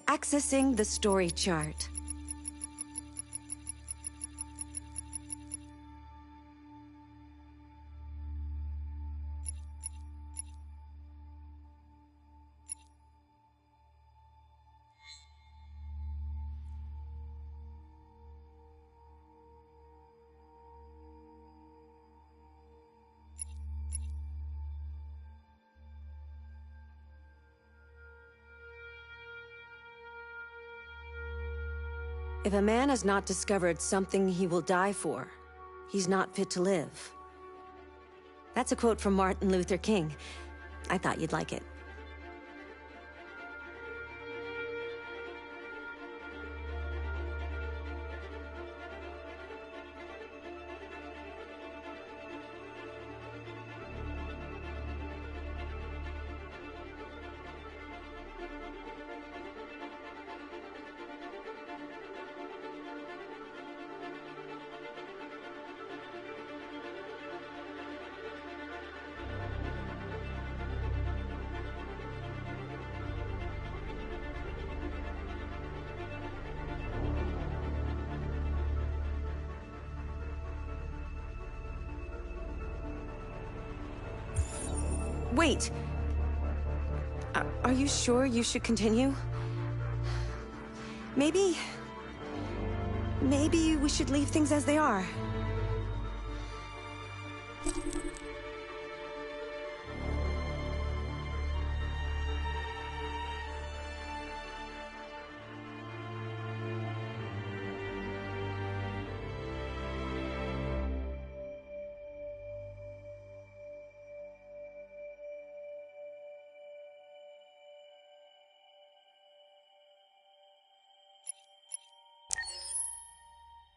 Accessing the story chart. If a man has not discovered something he will die for, he's not fit to live. That's a quote from Martin Luther King. I thought you'd like it. Wait! Are you sure you should continue? Maybe we should leave things as they are.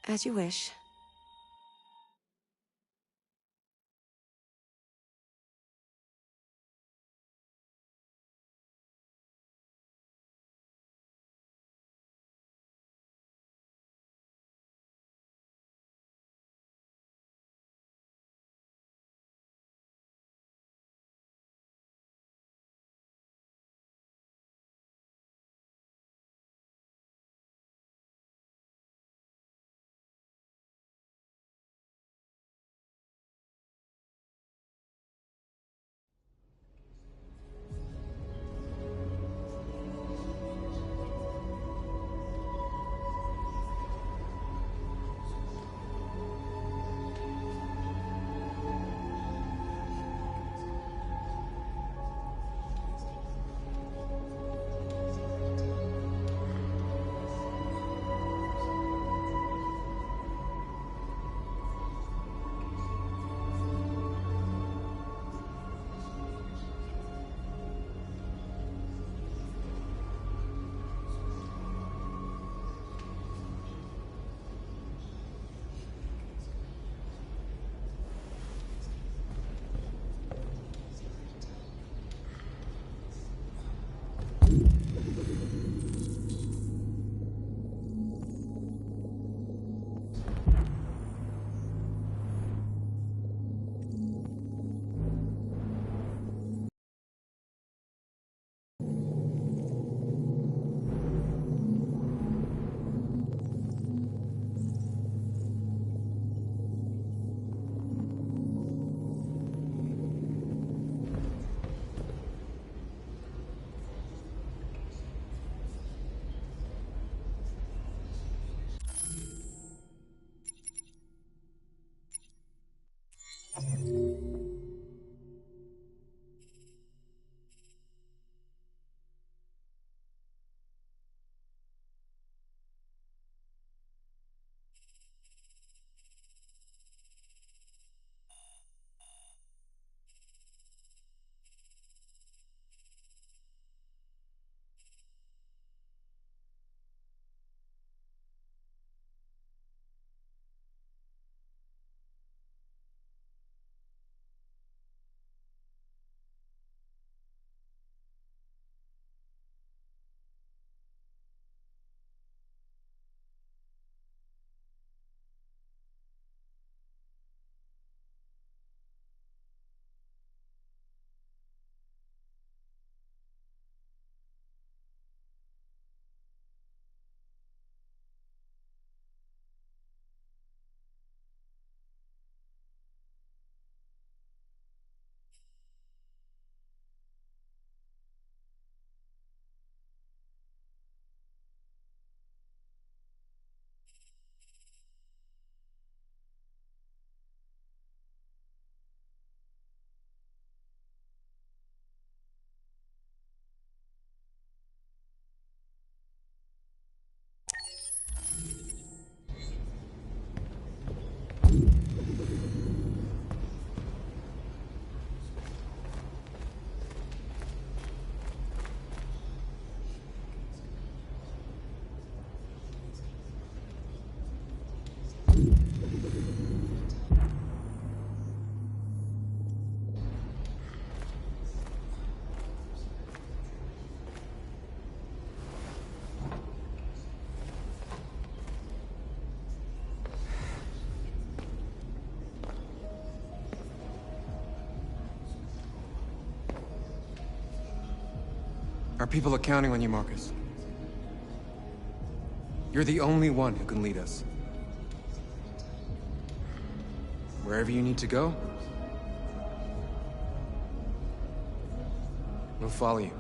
As you wish. Our people are counting on you, Marcus. You're the only one who can lead us. Wherever you need to go, we'll follow you.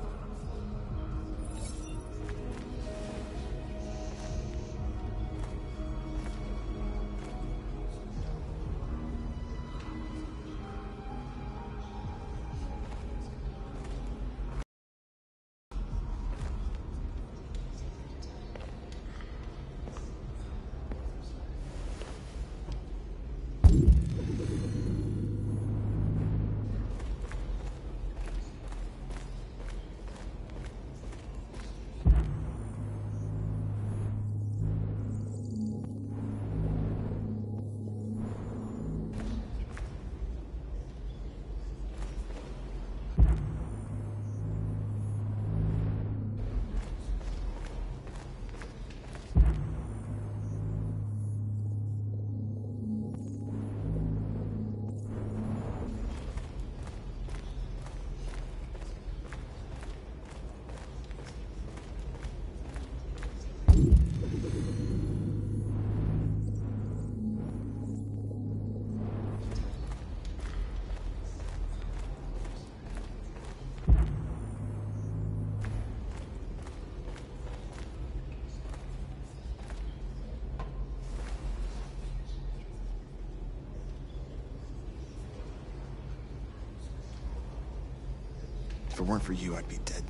If it weren't for you, I'd be dead.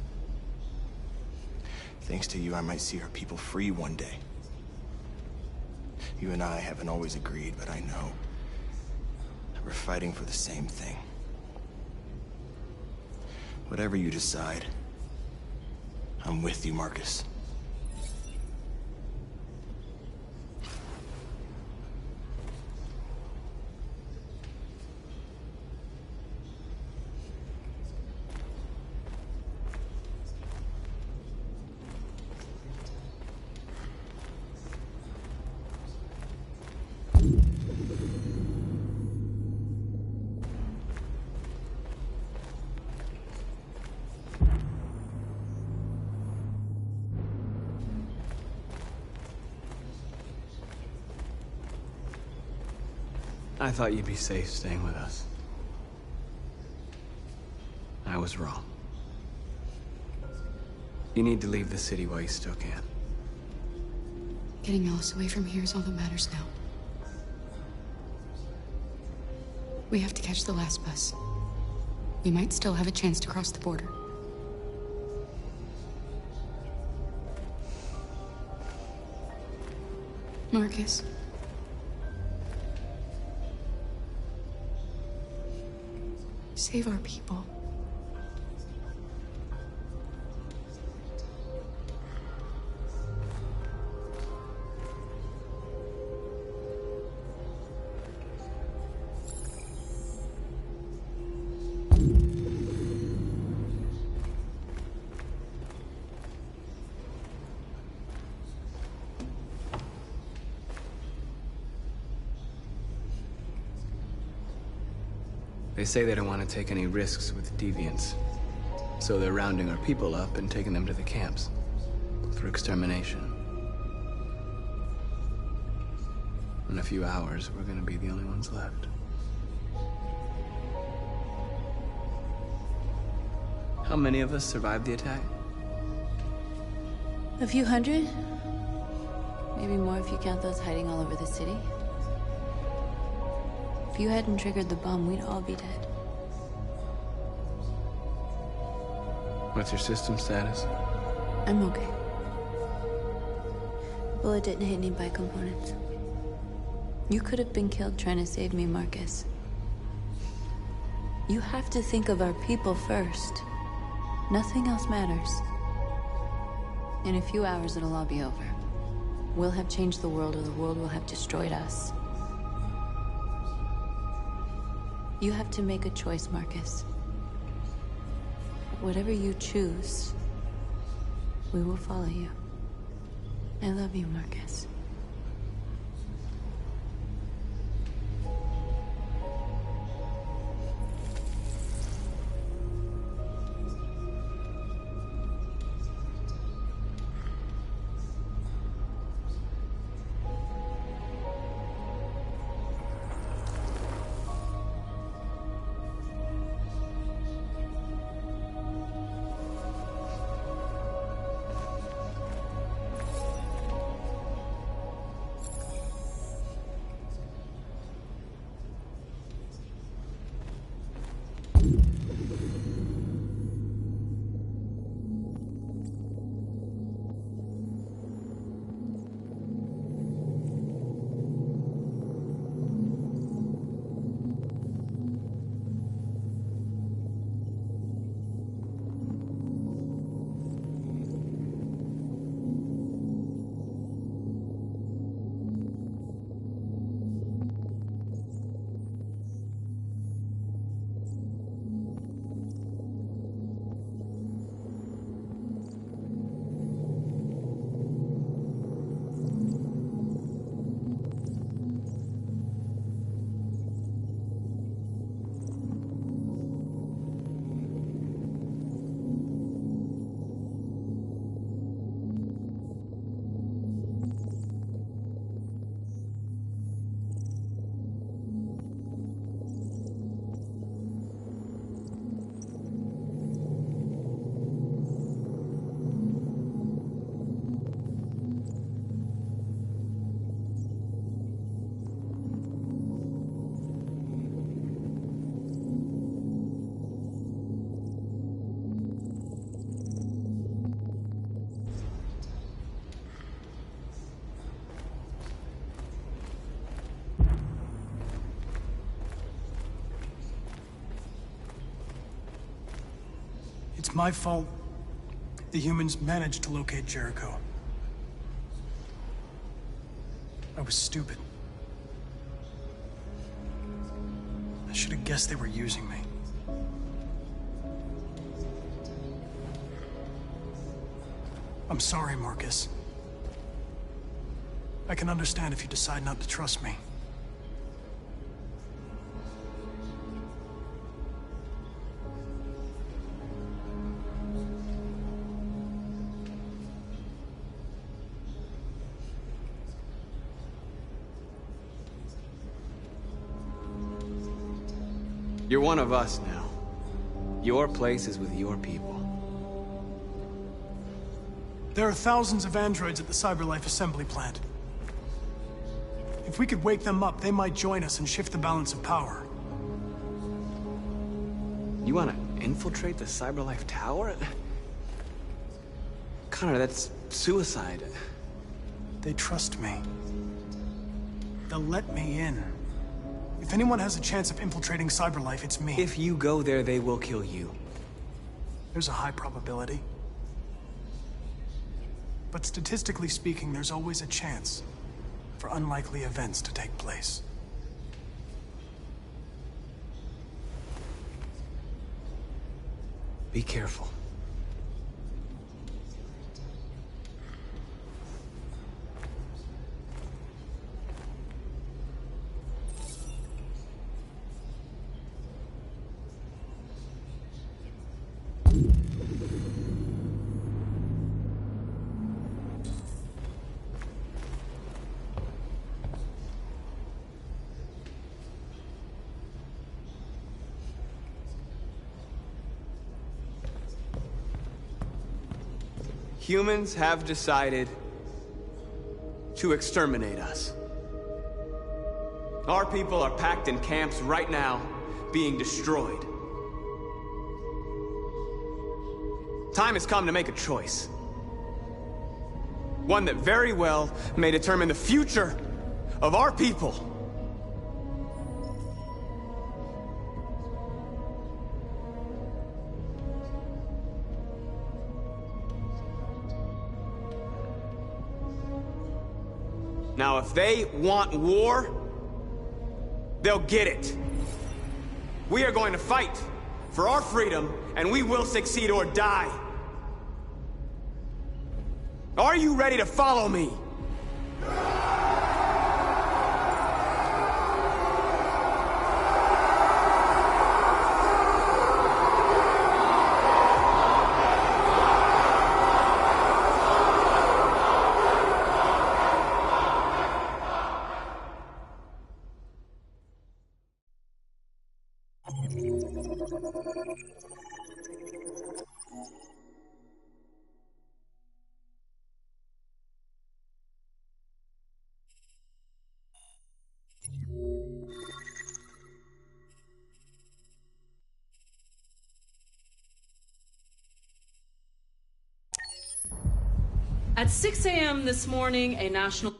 Thanks to you, I might see our people free one day. You and I haven't always agreed, but I know that we're fighting for the same thing. Whatever you decide, I'm with you, Marcus. I thought you'd be safe staying with us. I was wrong. You need to leave the city while you still can. Getting Alice away from here is all that matters now. We have to catch the last bus. We might still have a chance to cross the border. Marcus. Save our people. They say they don't want to take any risks with deviants. So they're rounding our people up and taking them to the camps for extermination. In a few hours, we're gonna be the only ones left. How many of us survived the attack? A few hundred? Maybe more if you count those hiding all over the city. If you hadn't triggered the bomb, we'd all be dead. What's your system status? I'm okay. The bullet didn't hit any bicomponents. You could have been killed trying to save me, Marcus. You have to think of our people first. Nothing else matters. In a few hours, it'll all be over. We'll have changed the world, or the world will have destroyed us. You have to make a choice, Marcus. Whatever you choose, we will follow you. I love you, Marcus. my fault the humans managed to locate Jericho. I was stupid. I should have guessed they were using me. I'm sorry, Marcus. I can understand if you decide not to trust me. You're one of us now. Your place is with your people. There are thousands of androids at the CyberLife assembly plant. If we could wake them up, they might join us and shift the balance of power. You want to infiltrate the CyberLife tower? Connor, that's suicide. They trust me. They'll let me in. If anyone has a chance of infiltrating CyberLife, it's me. If you go there, they will kill you. There's a high probability. But statistically speaking, there's always a chance for unlikely events to take place. Be careful. Humans have decided to exterminate us. Our people are packed in camps right now, being destroyed. Time has come to make a choice. One that very well may determine the future of our people. Now, if they want war, they'll get it. We are going to fight for our freedom, and we will succeed or die. Are you ready to follow me? At 6 a.m. this morning, a national...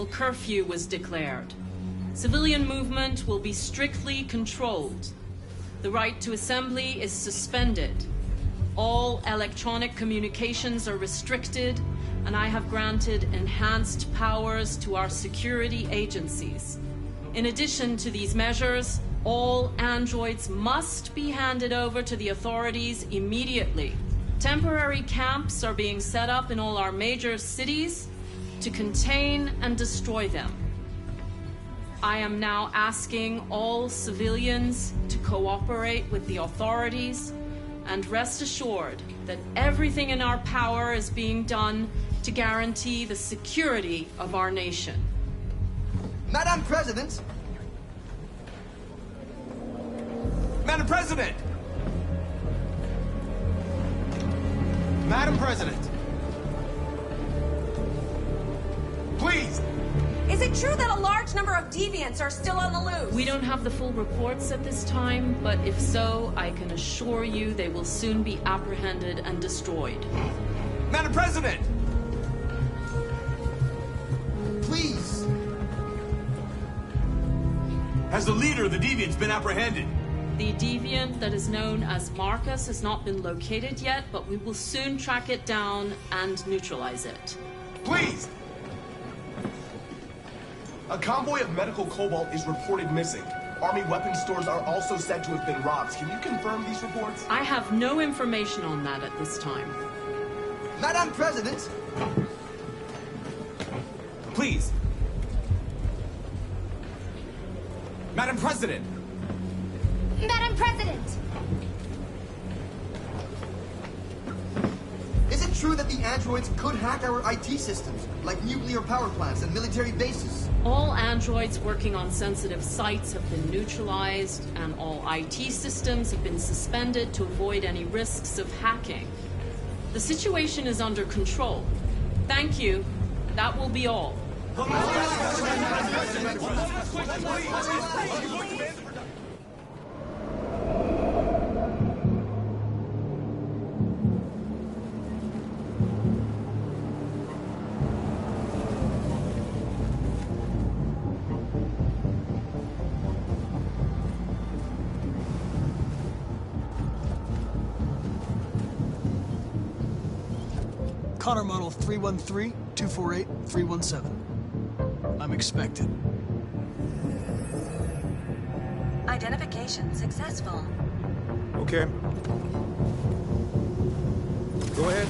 curfew was declared. Civilian movement will be strictly controlled. The right to assembly is suspended. All electronic communications are restricted, and I have granted enhanced powers to our security agencies. In addition to these measures, all androids must be handed over to the authorities immediately. Temporary camps are being set up in all our major cities to contain and destroy them. I am now asking all civilians to cooperate with the authorities and rest assured that everything in our power is being done to guarantee the security of our nation. Madam President! Madam President! Madam President! Please! Is it true that a large number of deviants are still on the loose? We don't have the full reports at this time, but if so, I can assure you they will soon be apprehended and destroyed. Madam President! Please! Has the leader of the Deviants been apprehended? The deviant that is known as Marcus has not been located yet, but we will soon track it down and neutralize it. Please! A convoy of medical cobalt is reported missing. Army weapons stores are also said to have been robbed. Can you confirm these reports? I have no information on that at this time. Madam President! Please! Madam President! Madam President! Is it true that the androids could hack our IT systems, like nuclear power plants and military bases? All androids working on sensitive sites have been neutralized, and all IT systems have been suspended to avoid any risks of hacking. The situation is under control. Thank you. That will be all. Connor Model 313-248-317. I'm expected. Identification successful. Okay. Go ahead.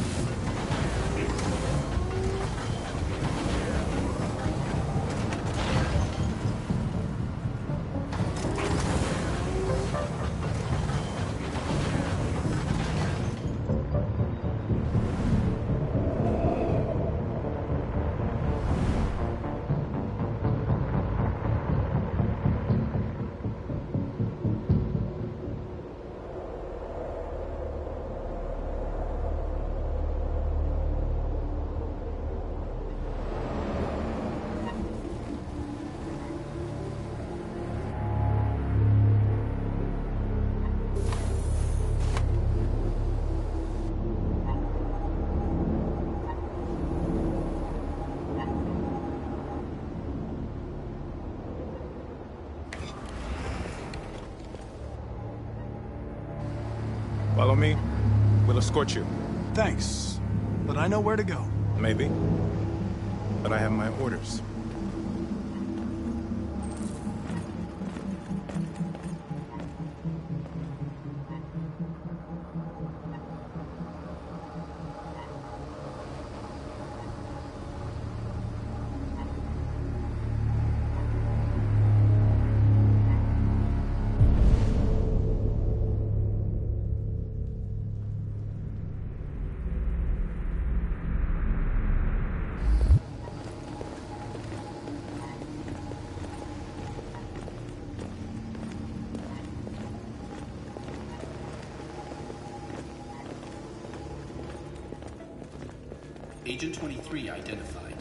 Follow me. We'll escort you. Thanks, but I know where to go. Maybe. But I have my orders. Agent 23 identified.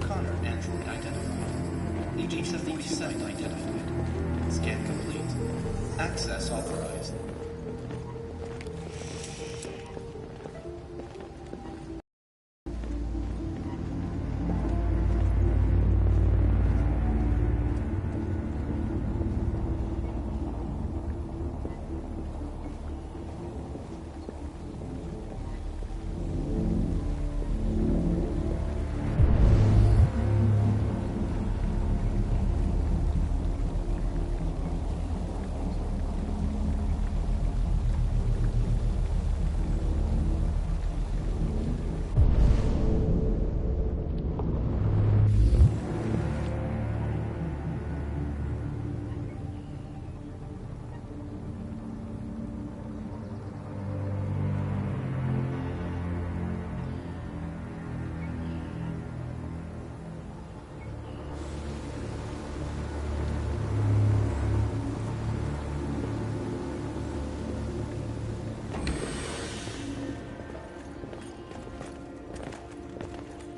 Connor, android identified. Agent 47 identified. Scan complete. Access authorized.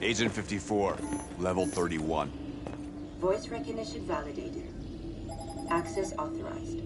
Agent 54, level 31. Voice recognition validated. Access authorized.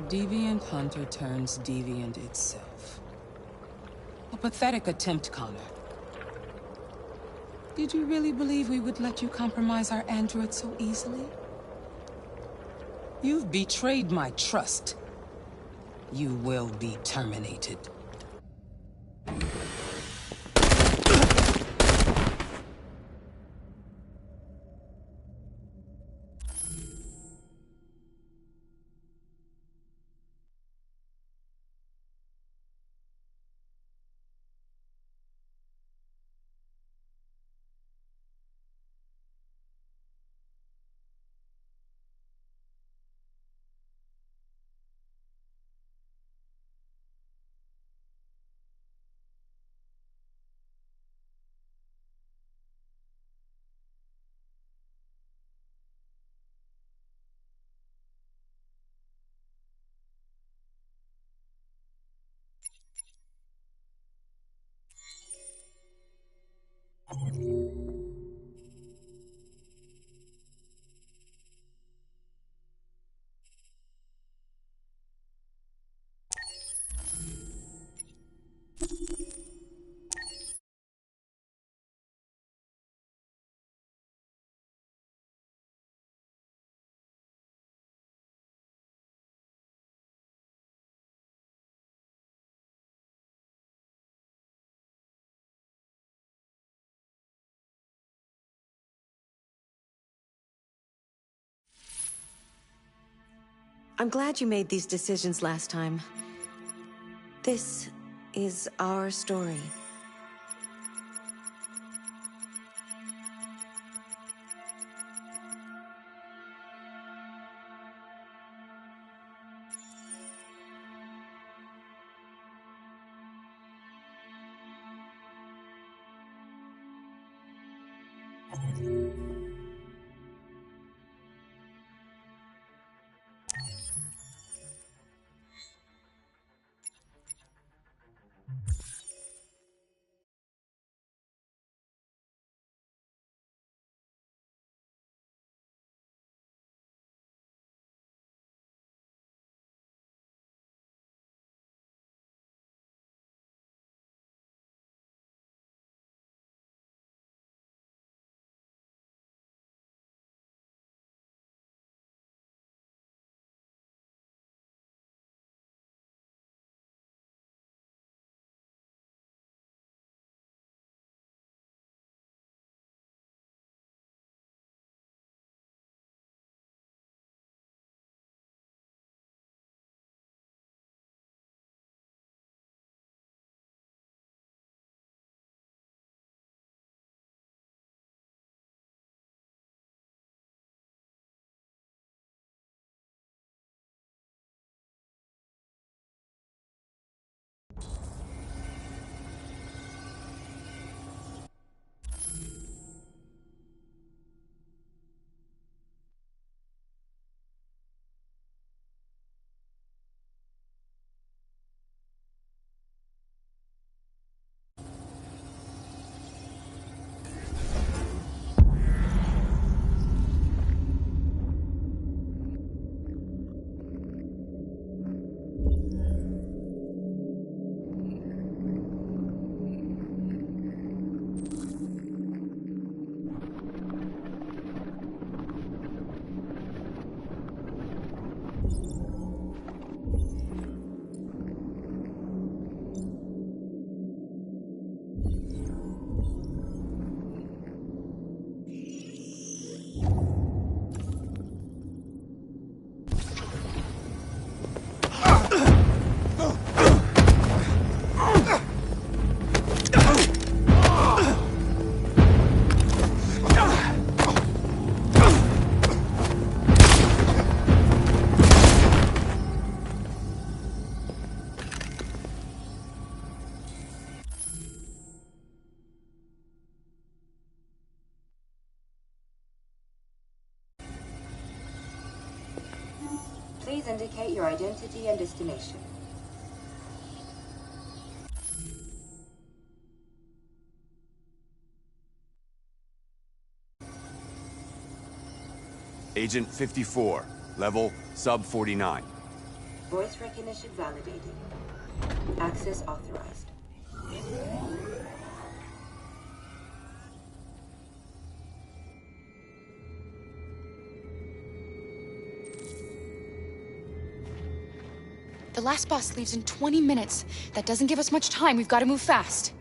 Deviant hunter turns deviant itself. A pathetic attempt, Connor. Did you really believe we would let you compromise our android so easily? You've betrayed my trust. You will be terminated. I'm glad you made these decisions last time. This is our story. Please indicate your identity and destination. Agent 54, level sub 49. Voice recognition validated. Access authorized. The last bus leaves in 20 minutes. That doesn't give us much time. We've got to move fast.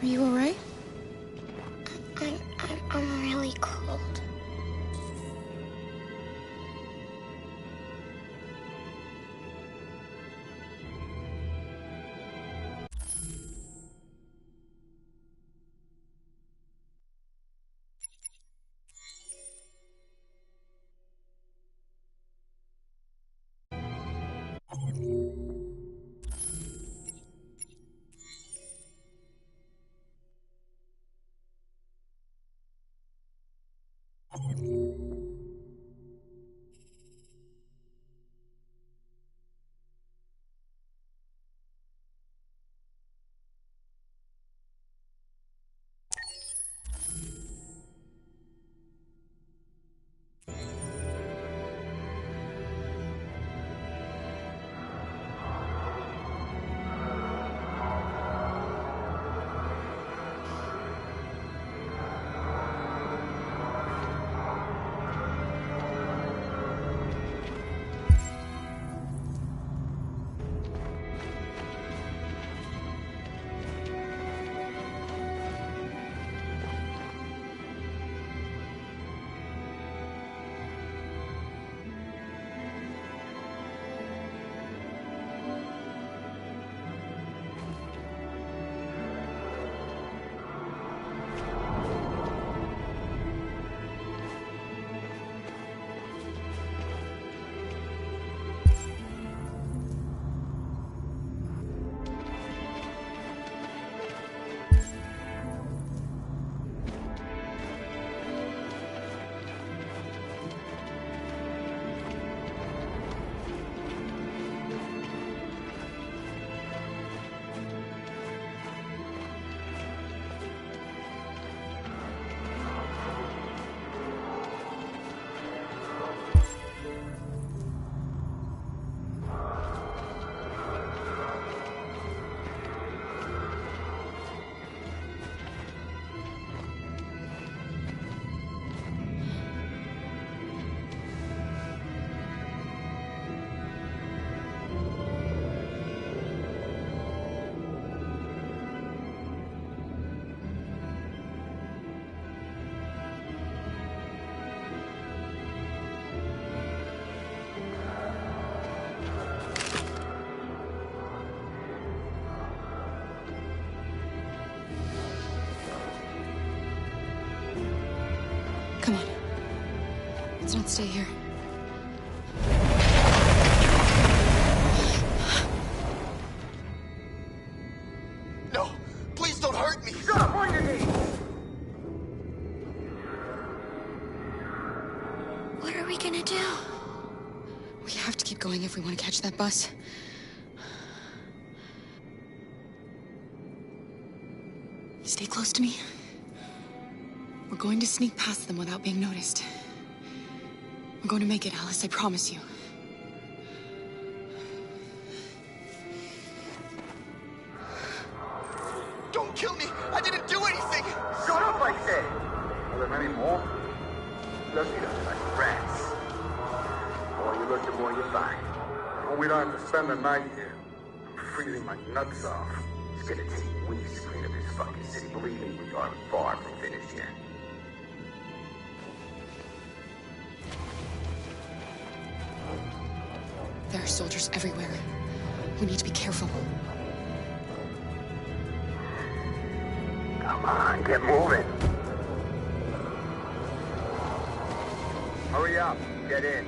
Are you alright? I'm really cold. Come on. Let's not stay here. No! Please don't hurt me! Shut up on your knees! What are we gonna do? We have to keep going if we want to catch that bus. Stay close to me. We're going to sneak past them without being noticed. We're going to make it, Alice, I promise you. Don't kill me! I didn't do anything! Shut up, I said! Are there many more? Lucky them like rats. The more you look, the more you find. And we don't have to spend the night here. I'm freezing my nuts off. It's gonna take weeks to clean up this fucking city. Believe me, we are far from finished yet. There are soldiers everywhere. We need to be careful. Come on, get moving. Hurry up, get in.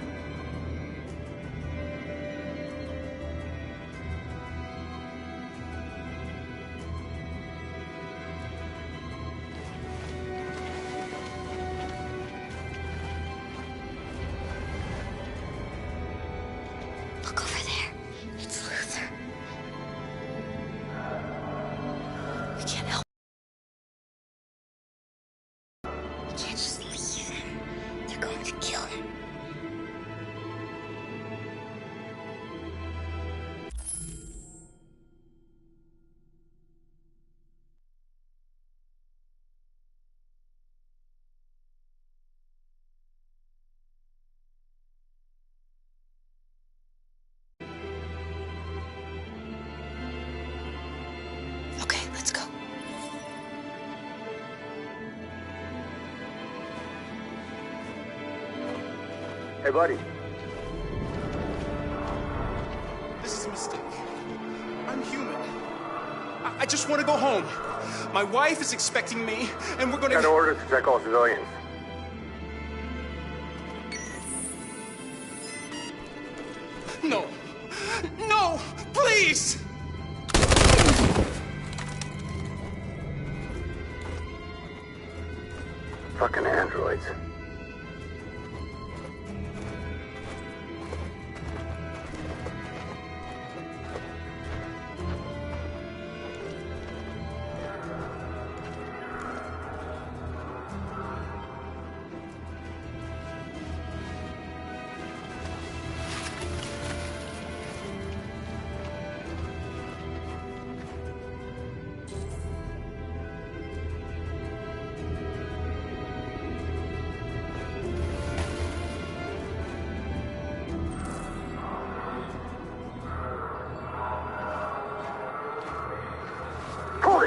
Look over there. It's Luther. We can't help. We can't just leave him. They're going to kill him. Hey, buddy. This is a mistake. I'm human. I just want to go home. My wife is expecting me, and we're gonna... Got orders to check all civilians. No. No! Please! Fucking androids.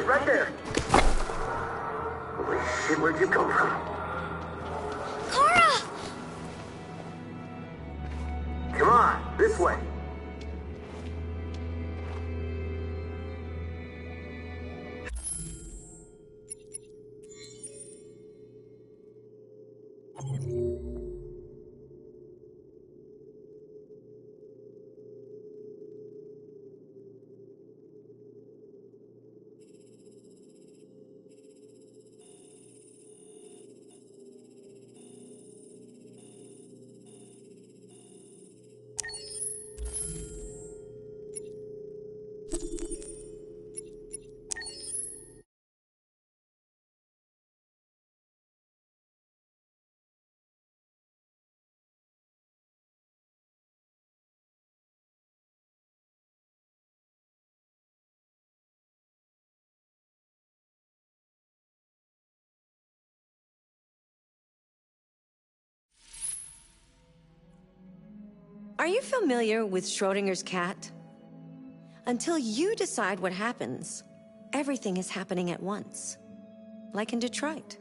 Right there. Holy shit, where'd you come from? Kara! Come on, this way. Are you familiar with Schrodinger's cat? Until you decide what happens, everything is happening at once. Like in Detroit.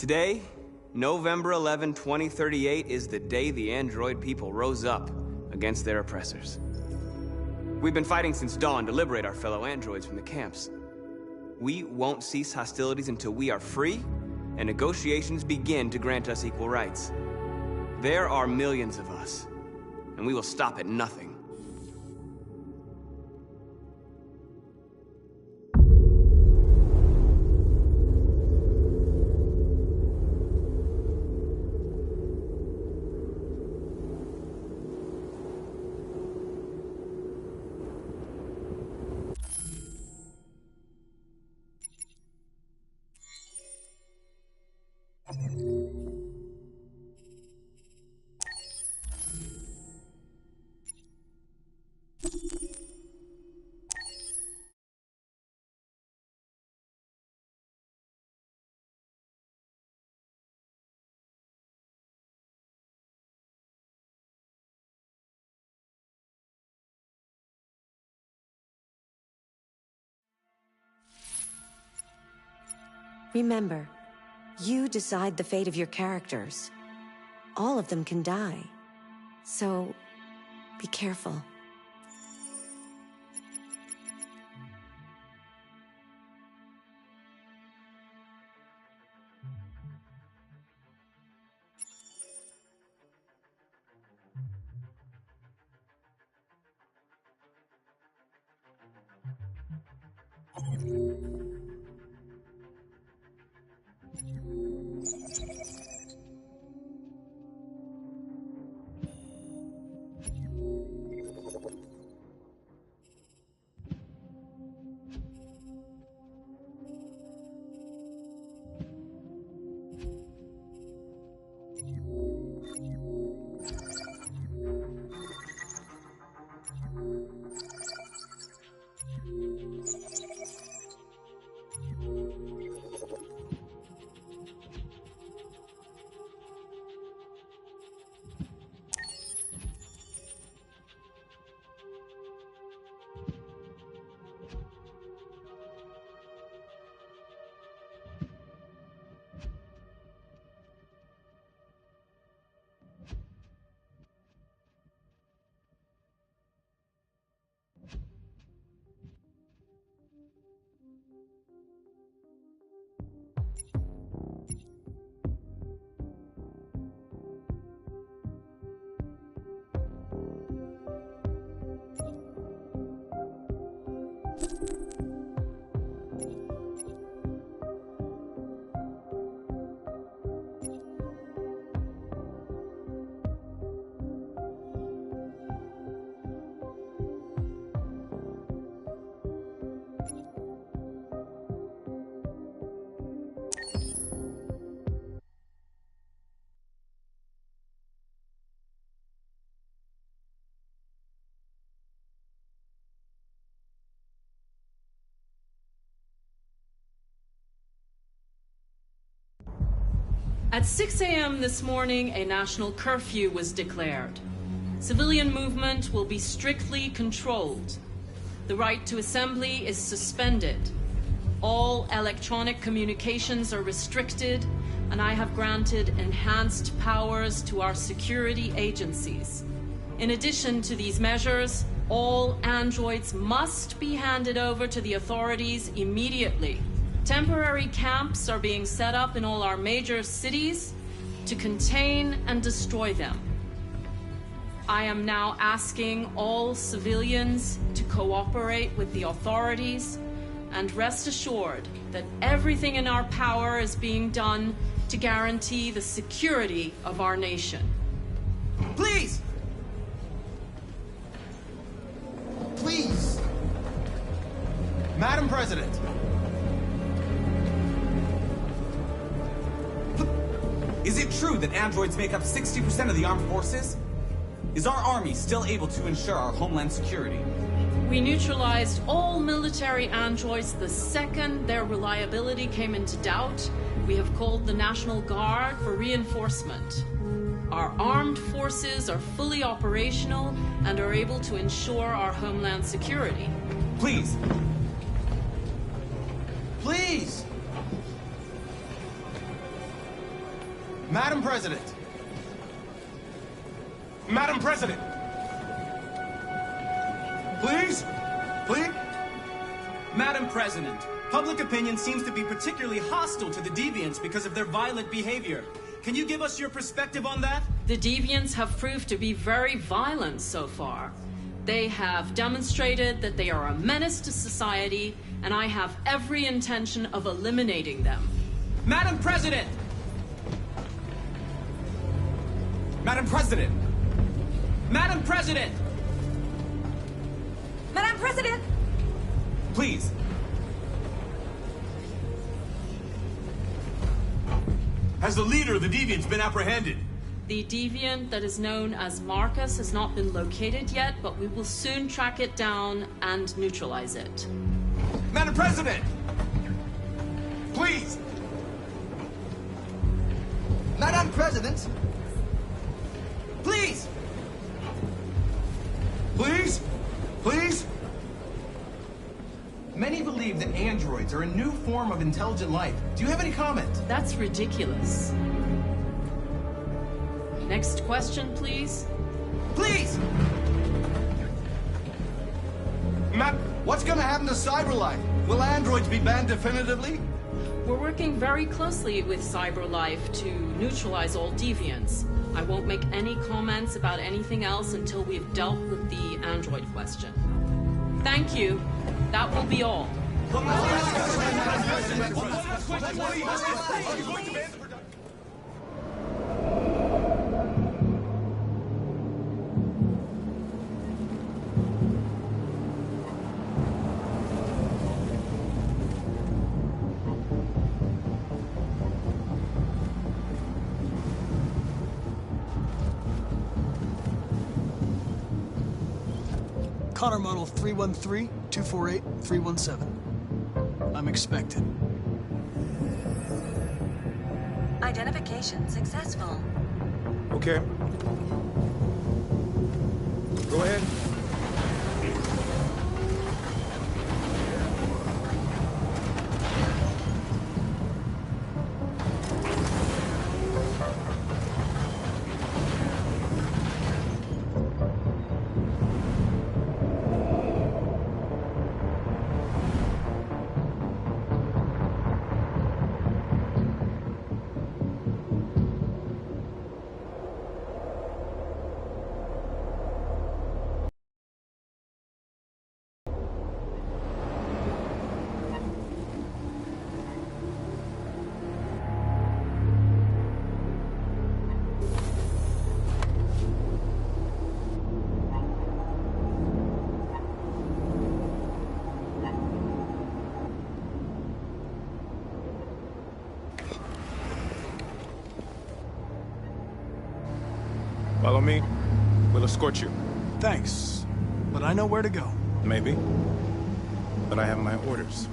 Today, November 11, 2038, is the day the android people rose up against their oppressors. We've been fighting since dawn to liberate our fellow androids from the camps. We won't cease hostilities until we are free, and negotiations begin to grant us equal rights. There are millions of us, and we will stop at nothing. Remember, you decide the fate of your characters. All of them can die. So, be careful. At 6 a.m. this morning, a national curfew was declared. Civilian movement will be strictly controlled. The right to assembly is suspended. All electronic communications are restricted, and I have granted enhanced powers to our security agencies. In addition to these measures, all androids must be handed over to the authorities immediately. Temporary camps are being set up in all our major cities to contain and destroy them. I am now asking all civilians to cooperate with the authorities and rest assured that everything in our power is being done to guarantee the security of our nation. Please! Please! Madam President! Is it true that androids make up 60% of the armed forces? Is our army still able to ensure our homeland security? We neutralized all military androids the second their reliability came into doubt. We have called the National Guard for reinforcement. Our armed forces are fully operational and are able to ensure our homeland security. Please! Please! Madam President! Madam President! Please? Please? Madam President, public opinion seems to be particularly hostile to the Deviants because of their violent behavior. Can you give us your perspective on that? The Deviants have proved to be very violent so far. They have demonstrated that they are a menace to society, and I have every intention of eliminating them. Madam President! Madam President! Madam President! Madam President! Please. Has the leader of the Deviants been apprehended? The Deviant that is known as Marcus has not been located yet, but we will soon track it down and neutralize it. Madam President! Please! Madam President! Please! Please? Please? Many believe that androids are a new form of intelligent life. Do you have any comment? That's ridiculous. Next question, please. Please! What's gonna happen to CyberLife? Will androids be banned definitively? We're working very closely with CyberLife to neutralize all deviants. I won't make any comments about anything else until we've dealt with the android question. Thank you. That will be all. Connor model 313-248-317. I'm expected. Identification successful. Okay. Go ahead. Follow me. We'll escort you. Thanks, but I know where to go. Maybe. But I have my orders.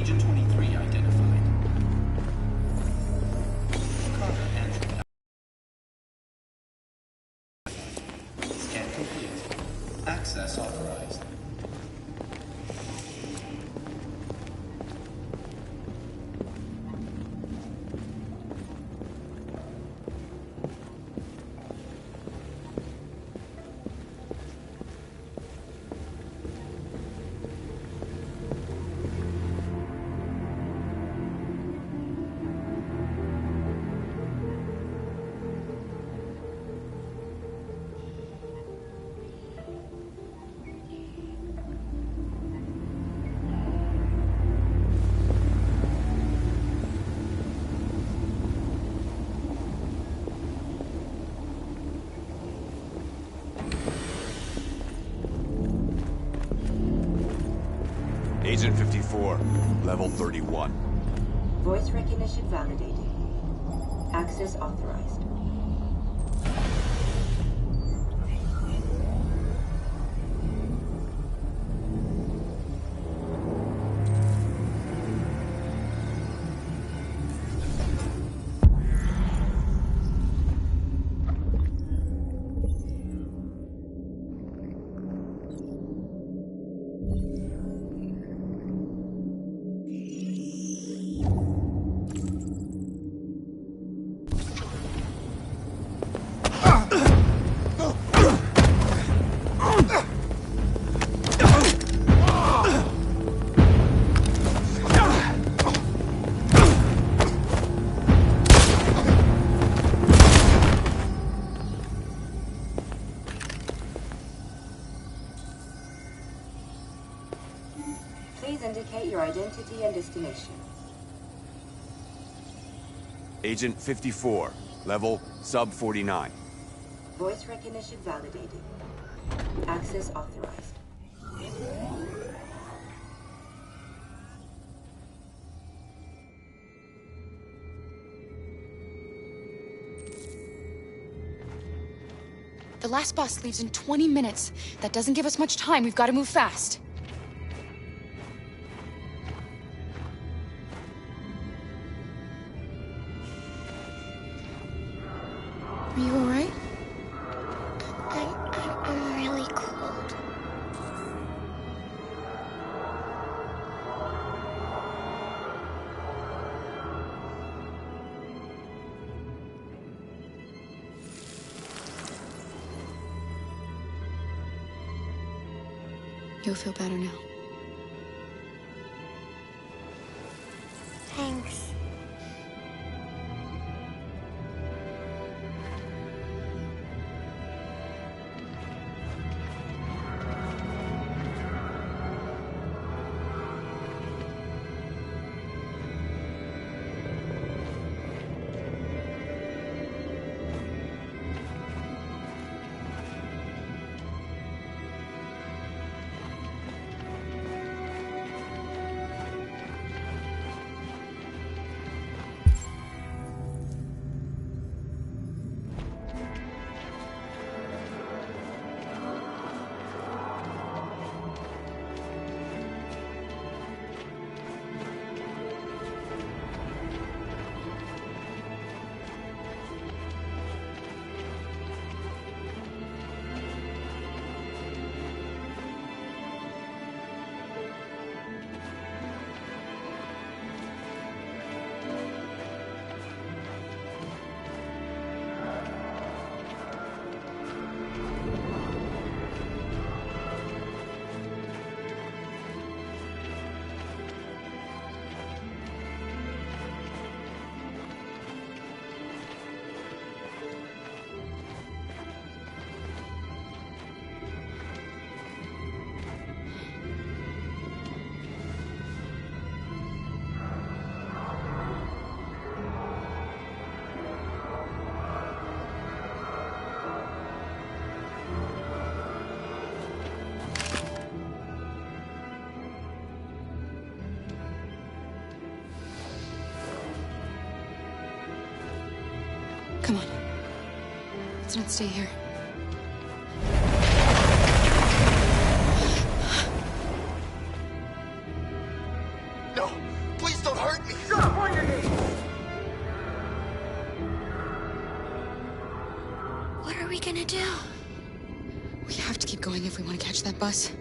Agent 23 identified. Connor Android. Scan complete. Access authorized. Agent 54, level 31. Voice recognition validated. Access authorized. Please indicate your identity and destination. Agent 54, level sub 49. Voice recognition validated. Access authorized. The last bus leaves in 20 minutes. That doesn't give us much time. We've got to move fast. Are you all right? I'm really cold. You'll feel better now. Thanks. Come on. Let's not stay here. No! do? We have to keep going if we want to catch that bus.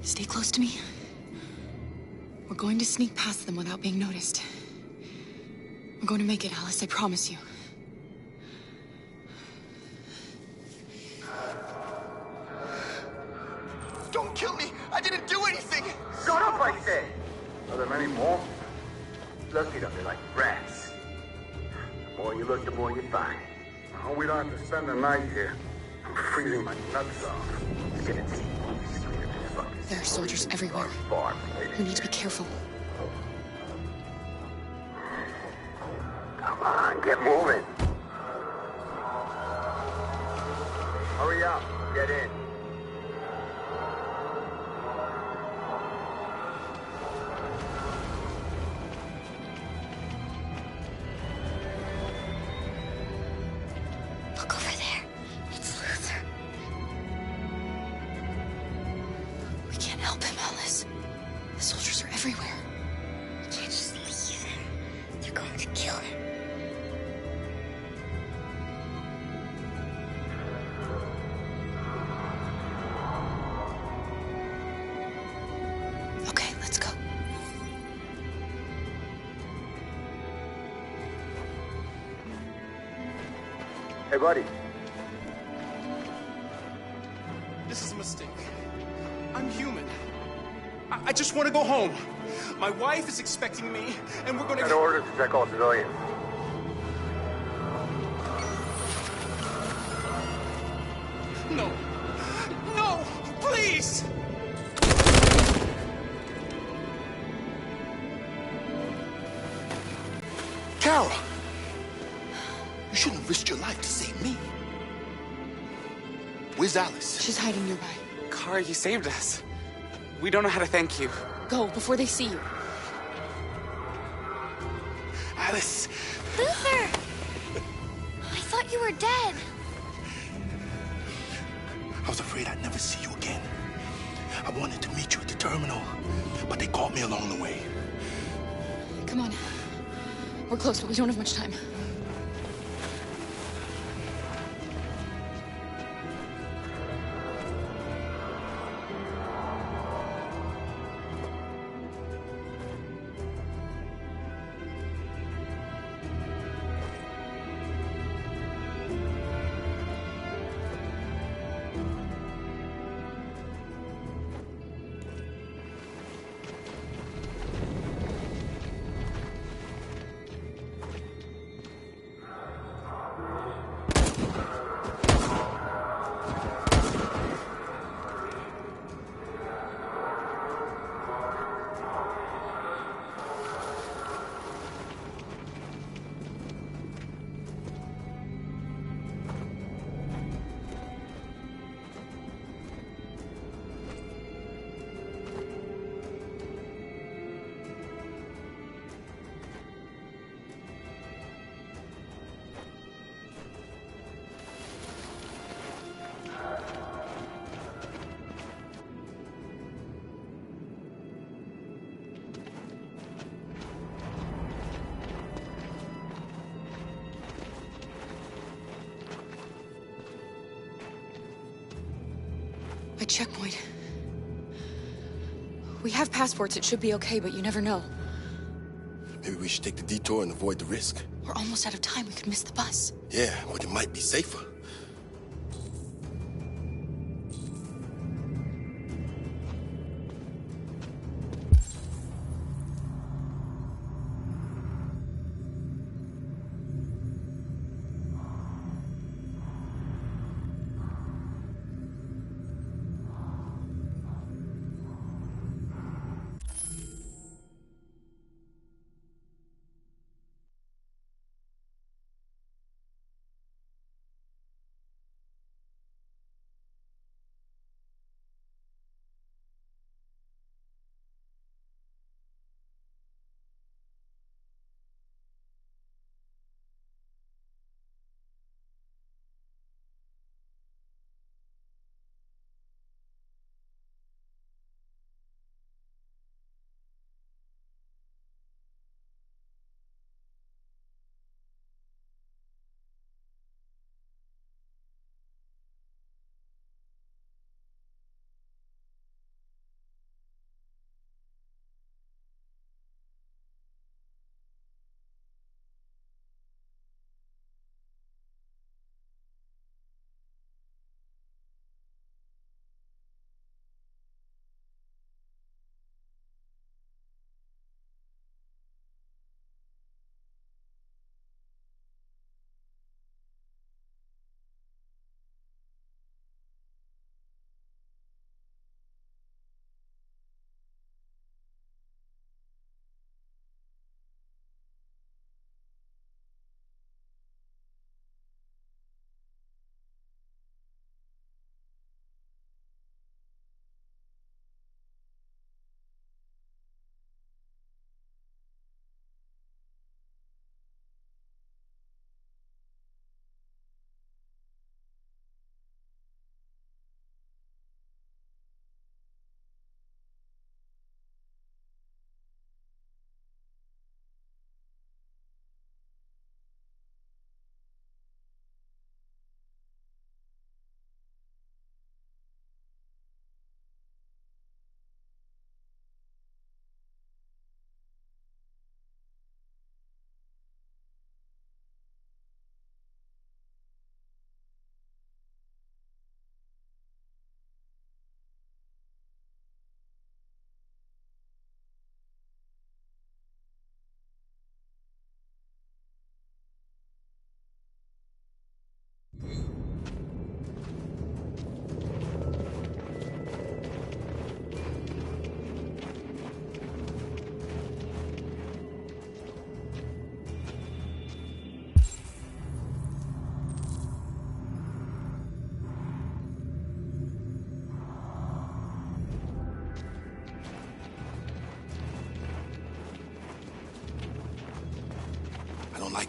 Stay close to me. We're going to sneak past them without being noticed. We're going to make it, Alice, I promise you. Don't kill me! I didn't do anything! Shut up, I say! Are there many more? Look at them, they're like rats. The more you look, the more you find. Oh, we don't have to spend the night here. I'm freezing my nuts off. Let's get it to There are soldiers everywhere. We need to be careful. Come on, get moving. Hurry up, get in. Look over there. It's Luther. We can't help him, Alice. The soldiers are everywhere. We can't just leave him. They're going to kill him. Okay, let's go. Hey, buddy. This is a mistake. I'm human. I just want to go home. My wife is expecting me, and we're gonna... Got orders to check all civilians. No. No! Please! Carol! You shouldn't have risked your life to save me. Where's Alice? She's hiding nearby. Kara, you saved us. We don't know how to thank you. Go, before they see you. Alice! Luther! I thought you were dead. I was afraid I'd never see you again. I wanted to meet you at the terminal, but they caught me along the way. Come on. We're close, but we don't have much time. A checkpoint. We have passports, it should be okay, but you never know. Maybe we should take the detour and avoid the risk. We're almost out of time, we could miss the bus. Yeah, but it might be safer.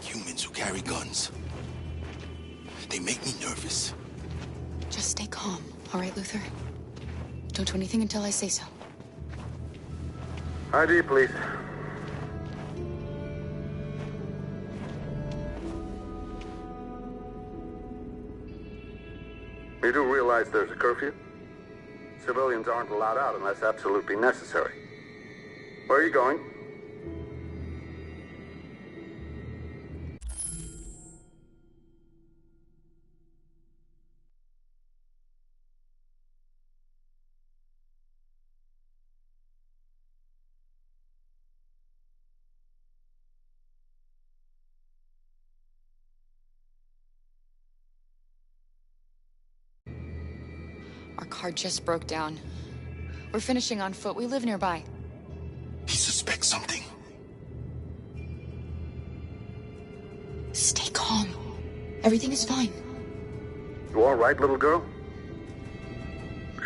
like humans who carry guns. They make me nervous. Just stay calm, all right, Luther? Don't do anything until I say so. ID, please. You do realize there's a curfew? Civilians aren't allowed out unless absolutely necessary. Where are you going? Our car just broke down. We're finishing on foot. We live nearby. He suspects something. Stay calm. Everything is fine. You all right, little girl?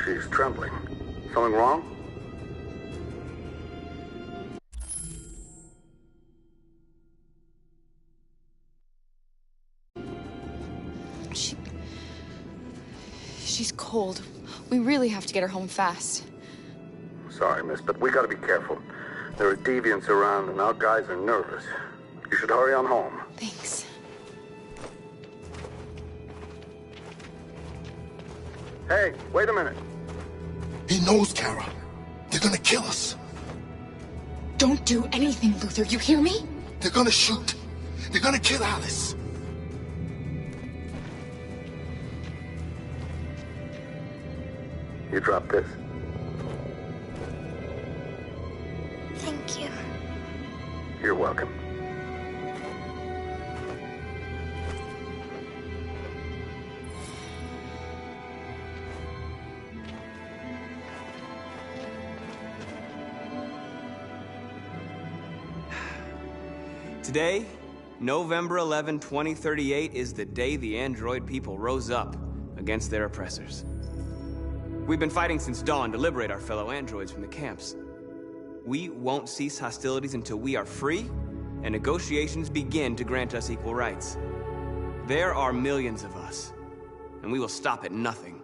She's trembling. Something wrong? She's cold. We really have to get her home fast. Sorry, miss, but we gotta be careful. There are deviants around and our guys are nervous. You should hurry on home. Thanks. Hey, wait a minute. He knows, Kara. They're gonna kill us. Don't do anything, Luther. You hear me? They're gonna shoot. They're gonna kill Alice. You drop this. Thank you. You're welcome. Today, November 11, 2038, is the day the android people rose up against their oppressors. We've been fighting since dawn to liberate our fellow androids from the camps. We won't cease hostilities until we are free and negotiations begin to grant us equal rights. There are millions of us, and we will stop at nothing.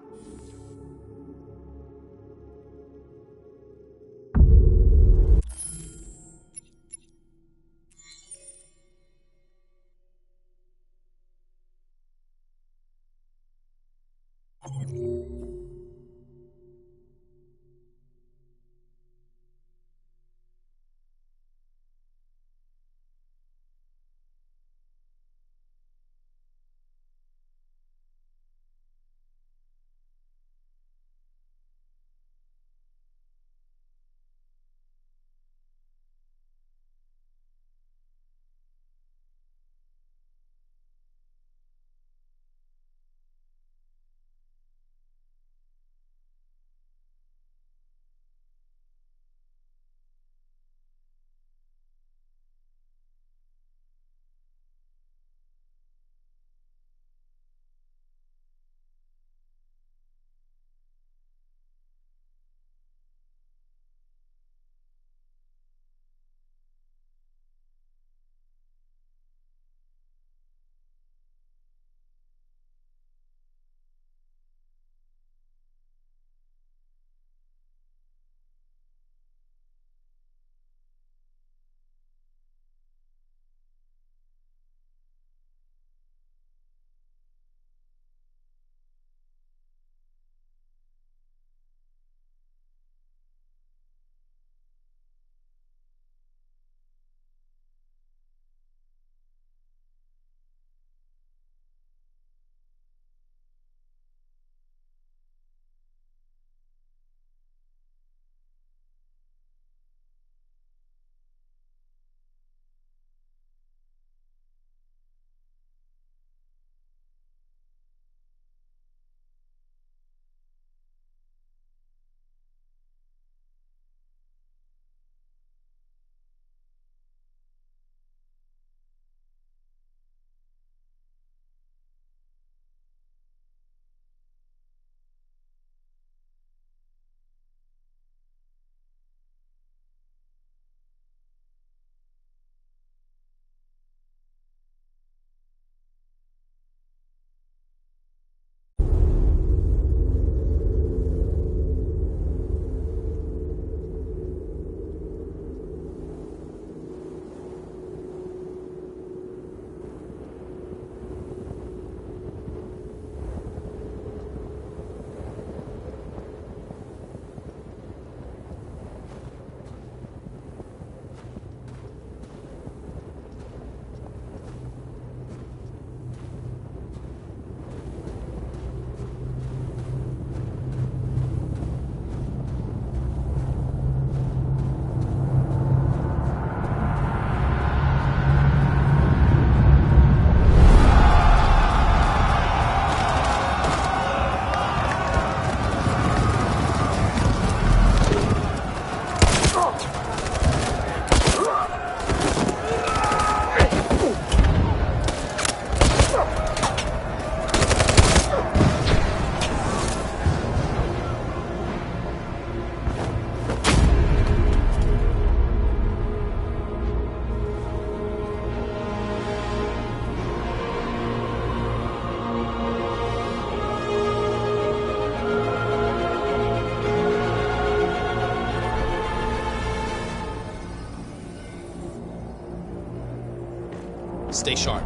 Stay sharp.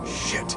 Shit.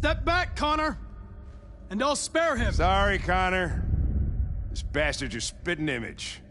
Step back, Connor! And I'll spare him! Sorry, Connor. This bastard's your spitting image.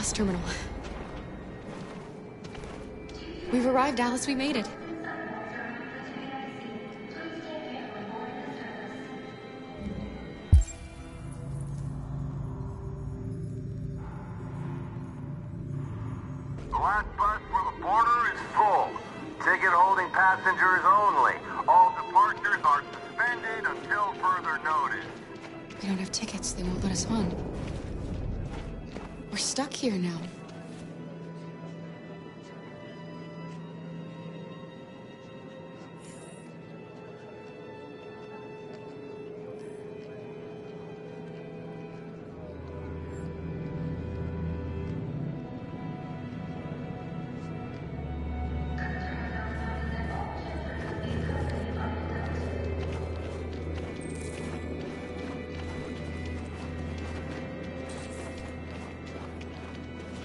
last terminal. We've arrived, Alice. We made it. The last bus for the border is full. Ticket holding passengers only. All departures are suspended until further notice. We don't have tickets. They won't let us on. We're stuck here now.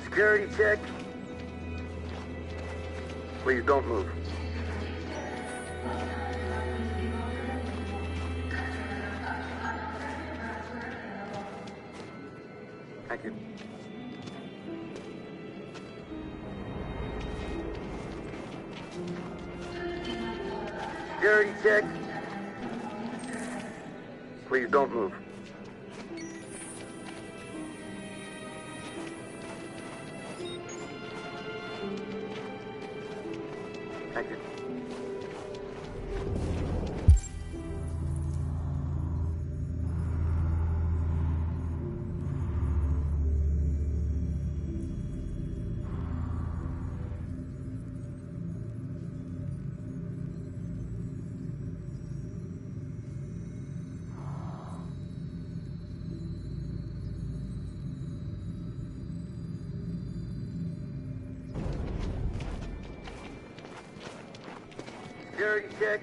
Security check. Please don't move. Thank you. Security check. Please don't move. Thank you. Security check.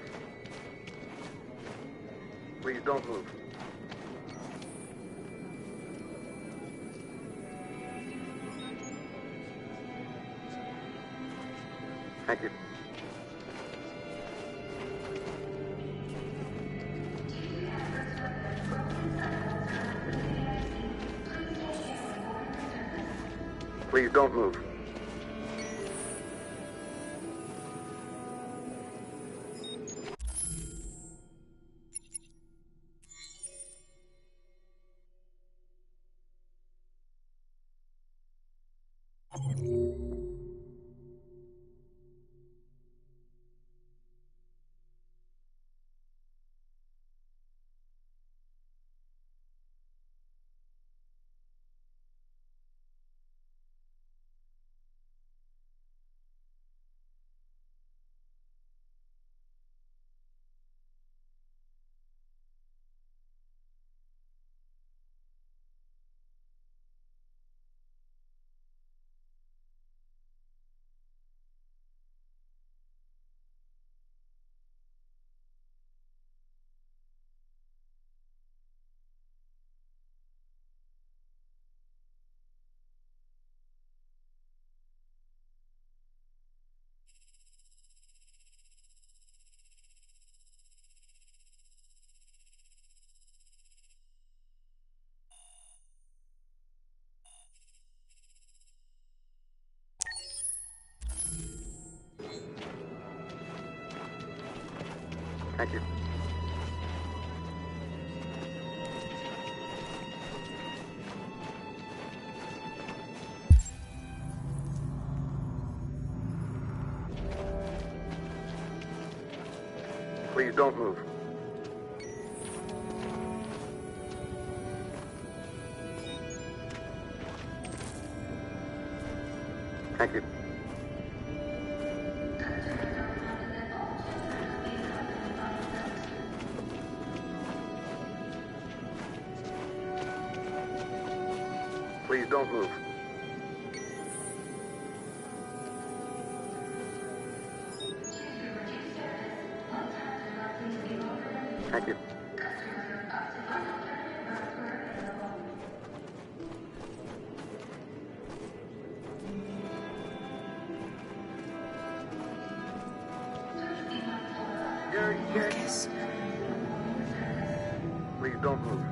Please don't move. Thank you. Please don't move. Thank you. Please don't move. Thank you. Please don't move. Thank you. Marcus. Please don't move.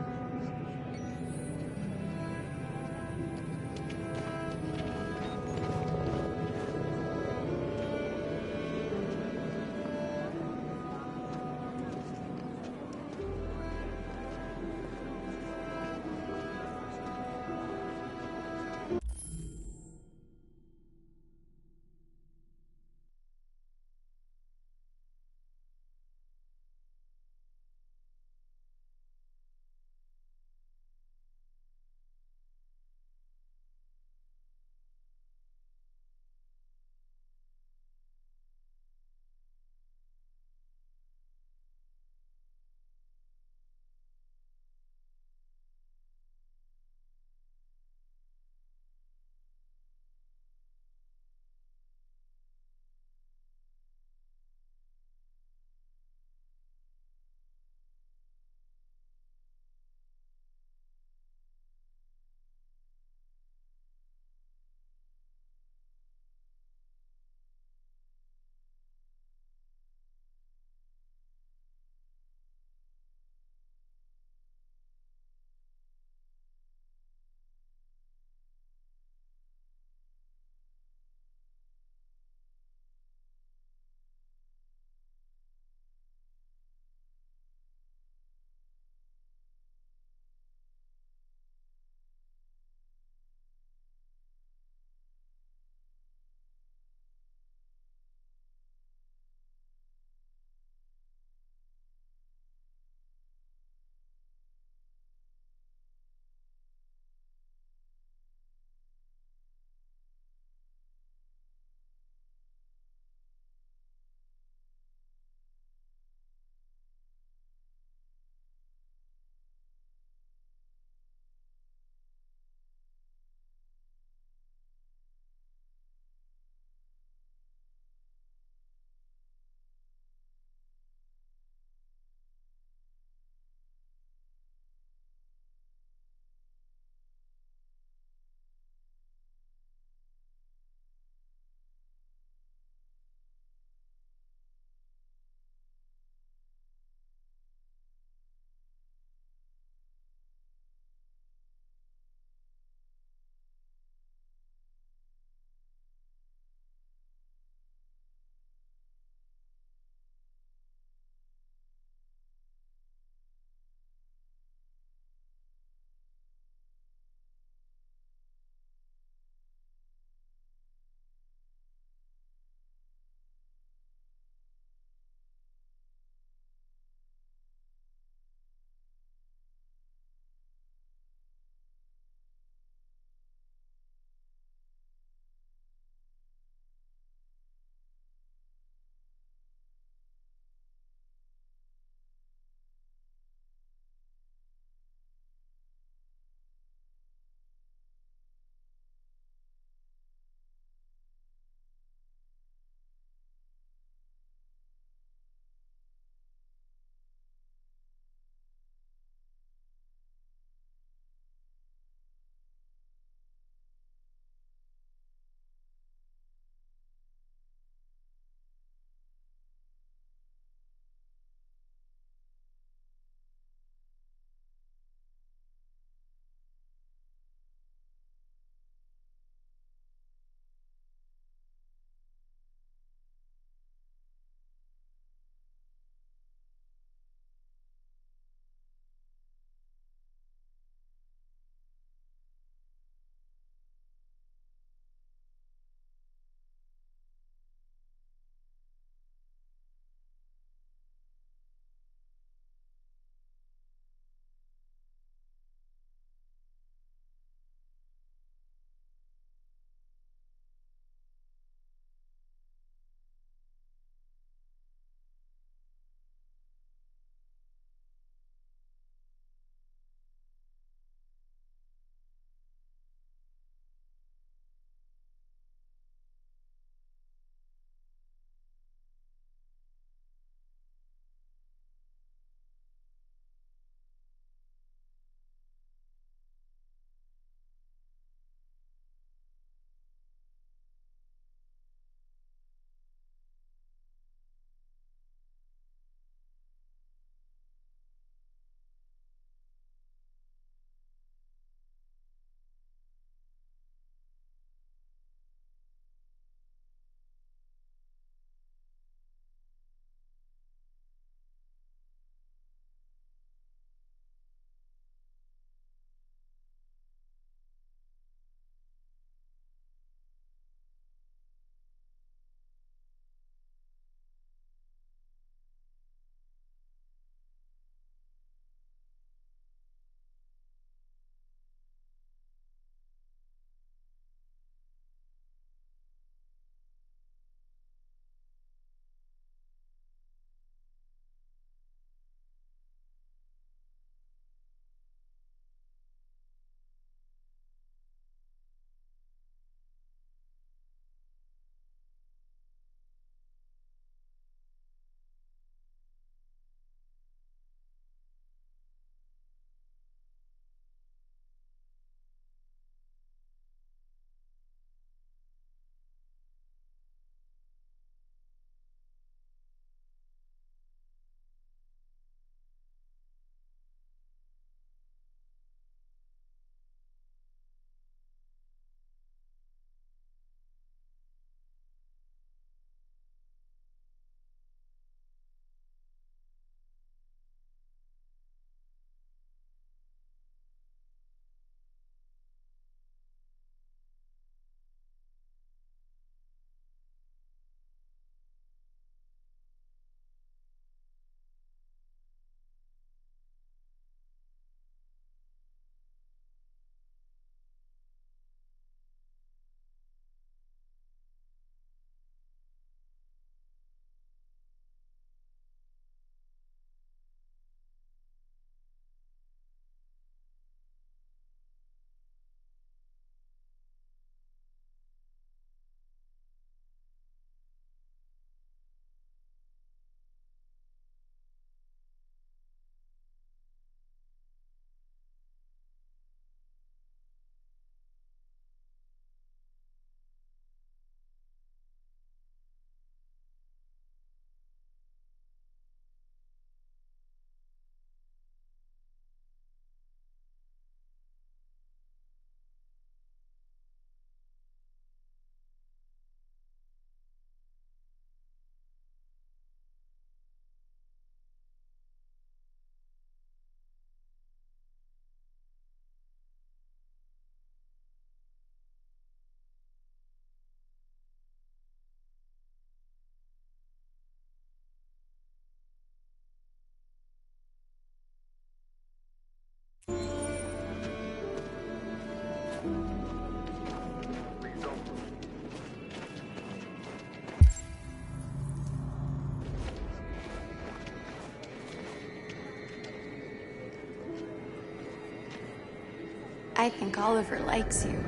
I think Oliver likes you.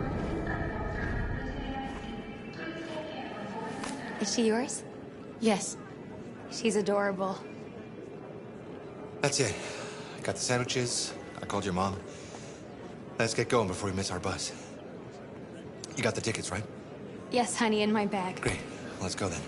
Is she yours? Yes. She's adorable. That's it. I got the sandwiches. I called your mom. Let's get going before we miss our bus. You got the tickets, right? Yes, honey, in my bag. Great. Let's go then.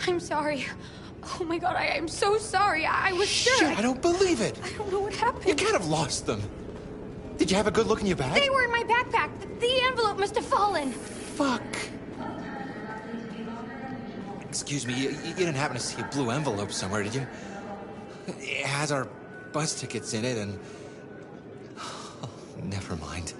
I'm sorry. Oh my god, I'm so sorry. I was sure. Shit, I don't believe it. I don't know what happened. You can't have lost them. Did you have a good look in your bag? They were in my backpack. The envelope must have fallen. Fuck. Excuse me, you didn't happen to see a blue envelope somewhere, did you? It has our bus tickets in it and... Oh, never mind.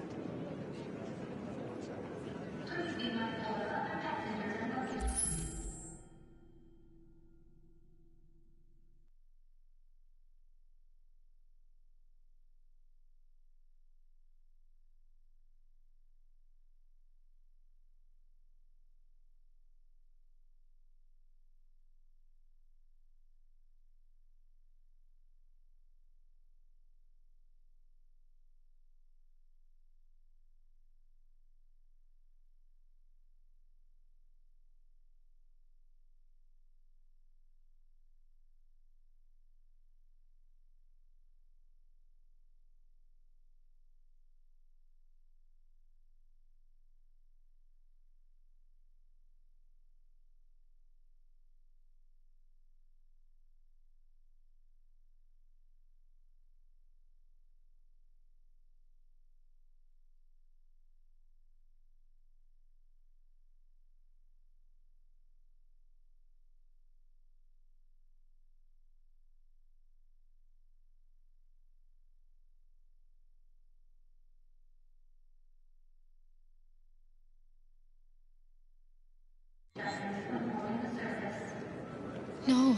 No.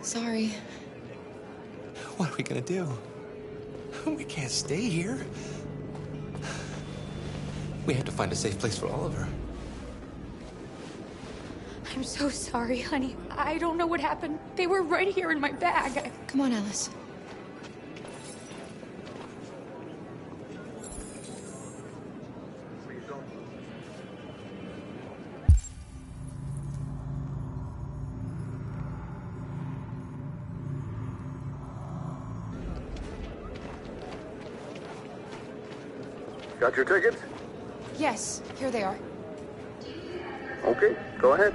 Sorry. What are we gonna do? We can't stay here. We have to find a safe place for Oliver. I'm so sorry, honey. I don't know what happened. They were right here in my bag. Come on, Alice. Got your tickets? Yes, here they are. Okay, go ahead.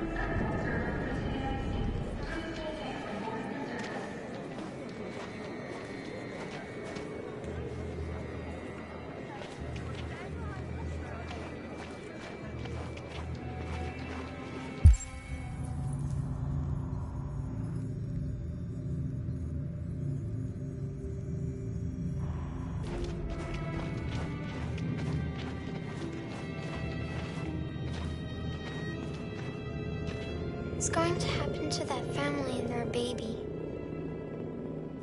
What's going to happen to that family and their baby?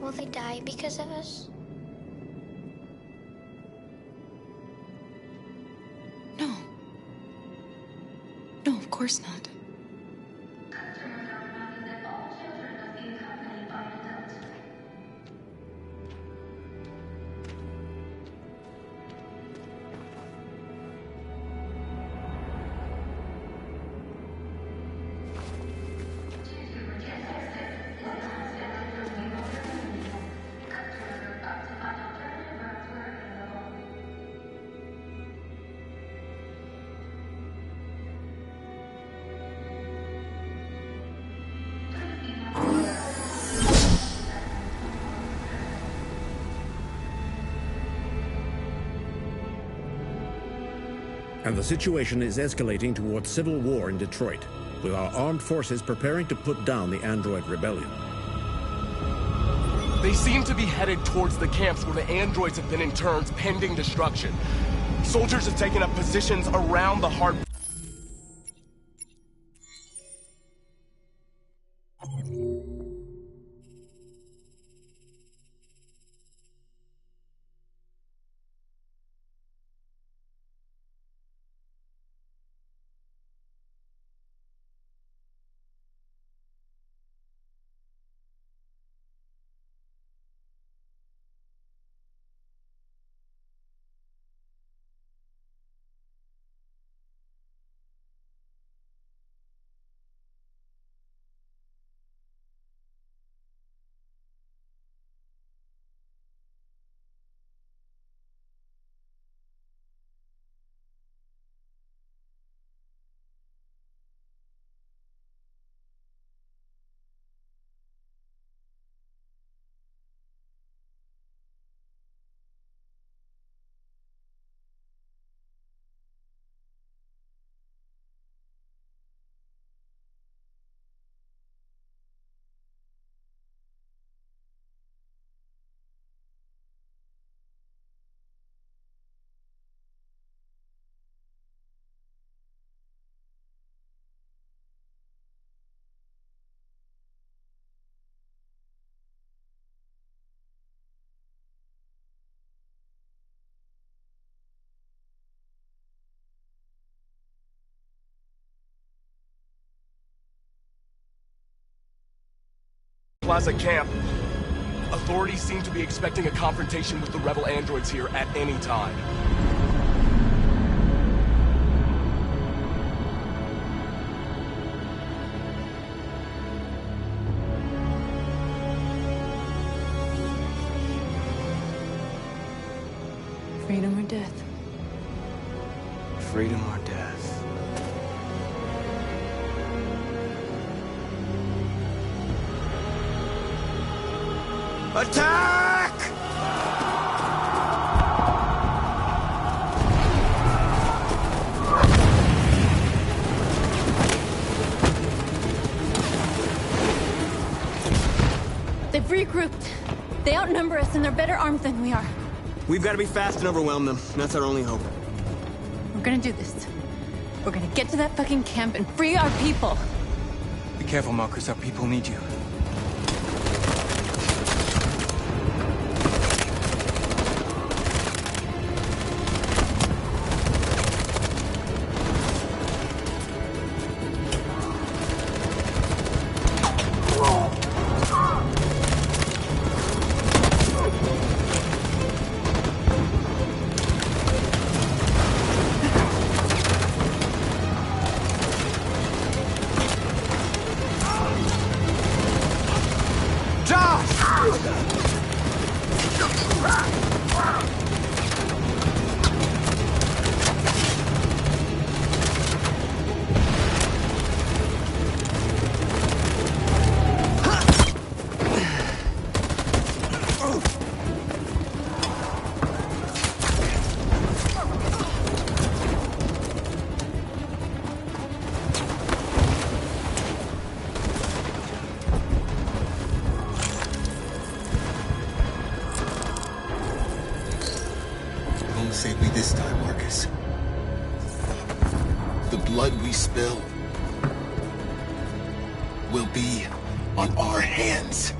Will they die because of us? No. No, of course not. And the situation is escalating towards civil war in Detroit. with our armed forces preparing to put down the android rebellion. They seem to be headed towards the camps where the androids have been interned pending destruction. Soldiers have taken up positions around the hard... Plaza camp. Authorities seem to be expecting a confrontation with the rebel androids here at any time. Freedom or death? Freedom or death? Attack! They've regrouped. They outnumber us and they're better armed than we are. We've got to be fast and overwhelm them. That's our only hope. We're gonna do this. We're gonna get to that fucking camp and free our people. Be careful, Marcus. Our people need you. Save me this time, Marcus. The blood we spill will be on our hands.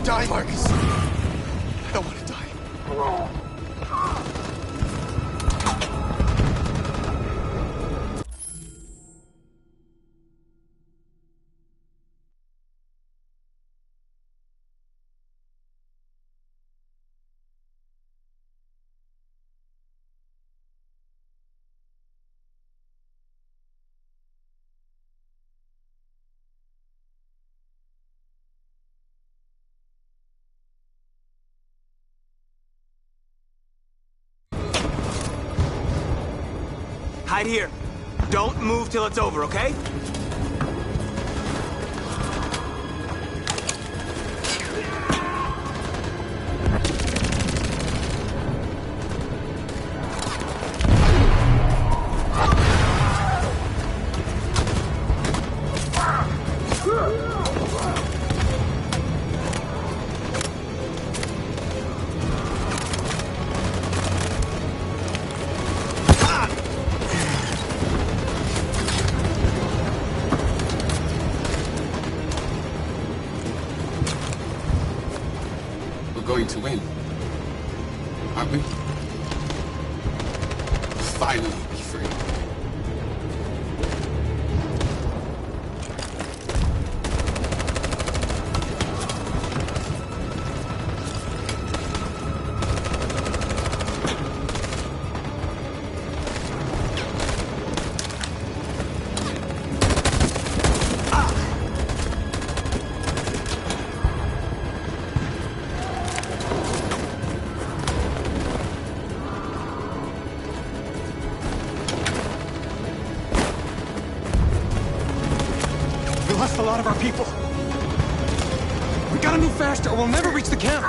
Die, Marcus. I don't want to die. Hide here. Don't move till it's over, okay? Going to win, aren't we? Finally be free. Lost a lot of our people. We gotta move faster or we'll never reach the camp.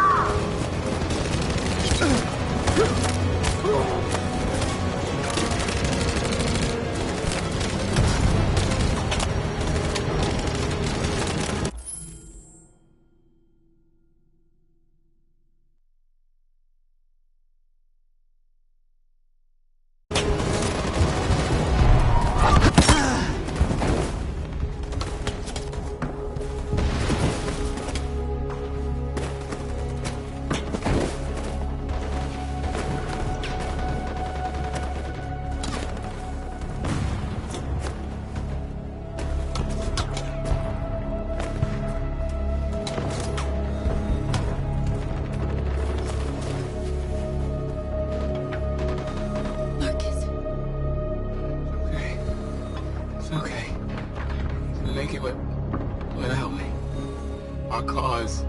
Make it without me. Our cause.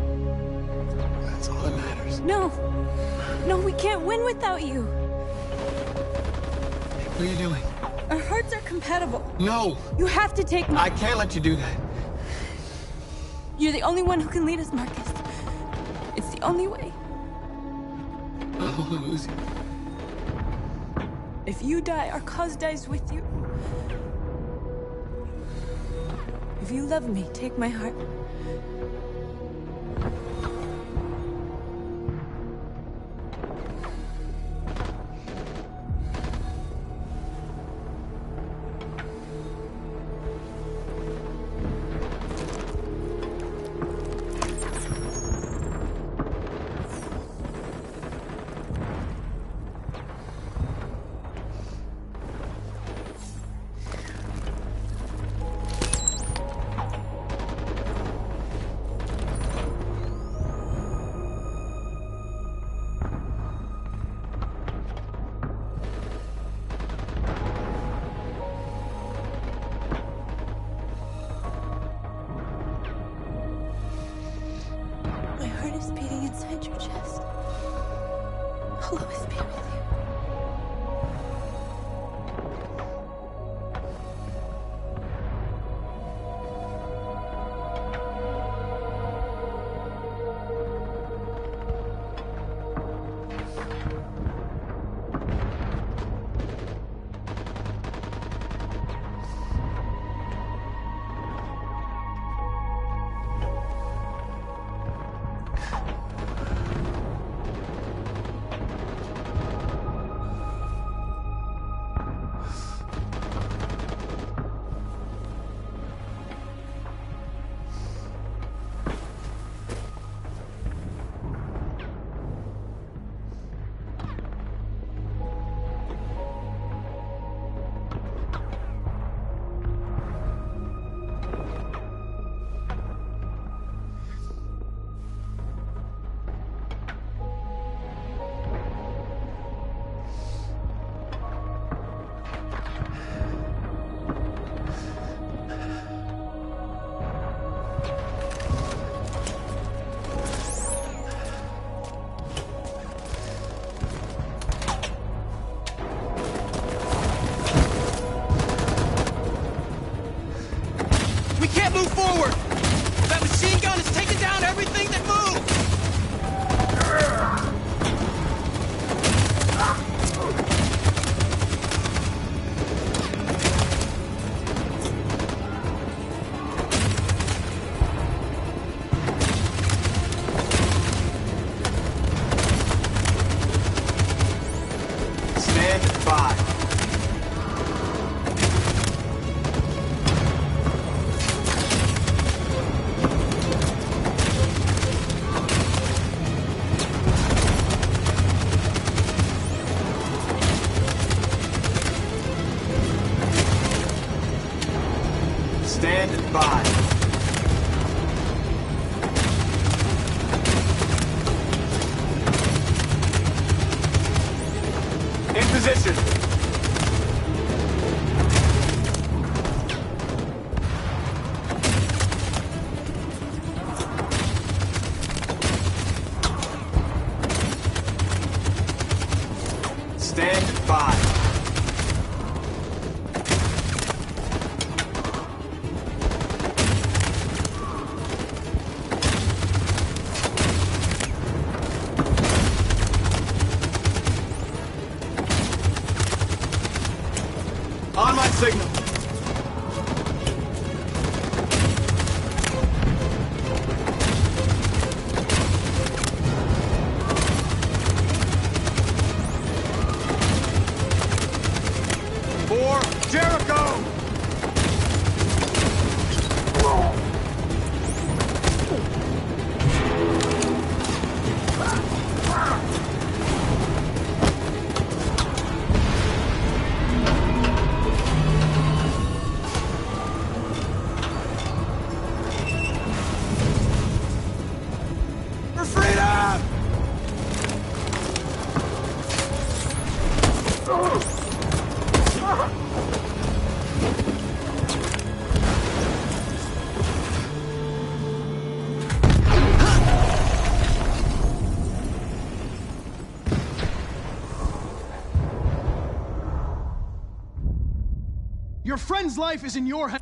That's all that matters. No. No, we can't win without you. What are you doing? Our hearts are compatible. No! You have to take my... I can't let you do that. You're the only one who can lead us, Marcus. It's the only way. I don't want to lose you. If you die, our cause dies with you. If you love me, take my heart. Beating inside your chest. I'll always be with you. We can't move forward! That machine gun is taking down everything that moves! Stand by. Stand by. In position. Stand by. On my signal. For Jericho! For freedom! Your friend's life is in your hands.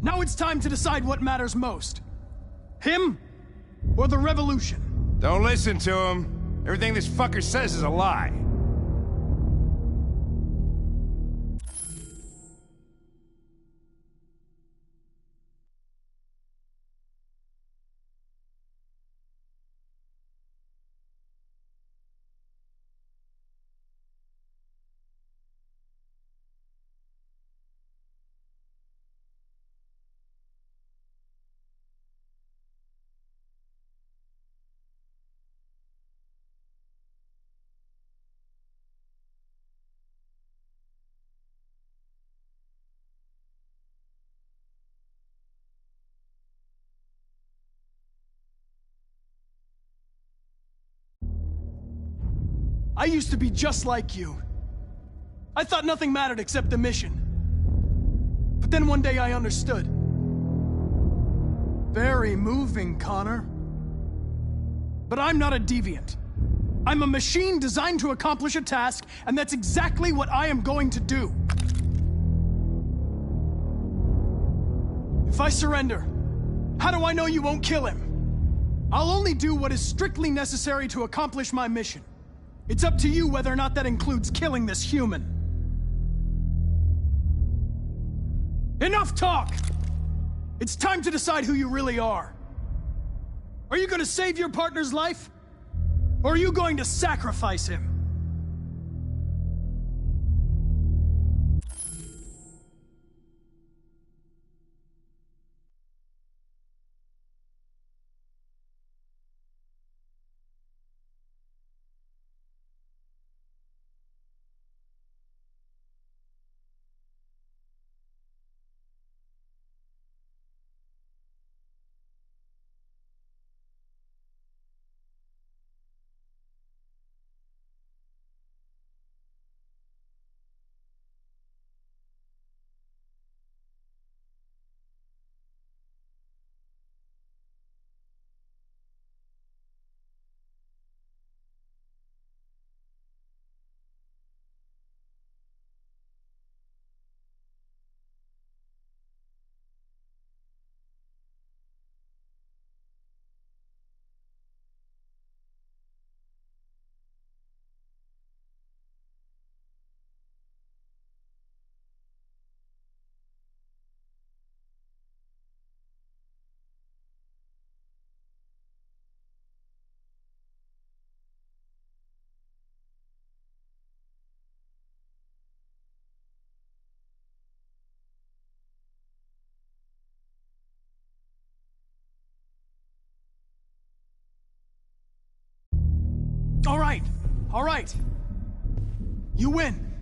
Now it's time to decide what matters most. Him or the revolution? Don't listen to him. Everything this fucker says is a lie. I used to be just like you. I thought nothing mattered except the mission. But then one day I understood. Very moving, Connor. But I'm not a deviant. I'm a machine designed to accomplish a task, and that's exactly what I am going to do. If I surrender, how do I know you won't kill him? I'll only do what is strictly necessary to accomplish my mission. It's up to you whether or not that includes killing this human. Enough talk! It's time to decide who you really are. Are you going to save your partner's life? Or are you going to sacrifice him? All right. You win.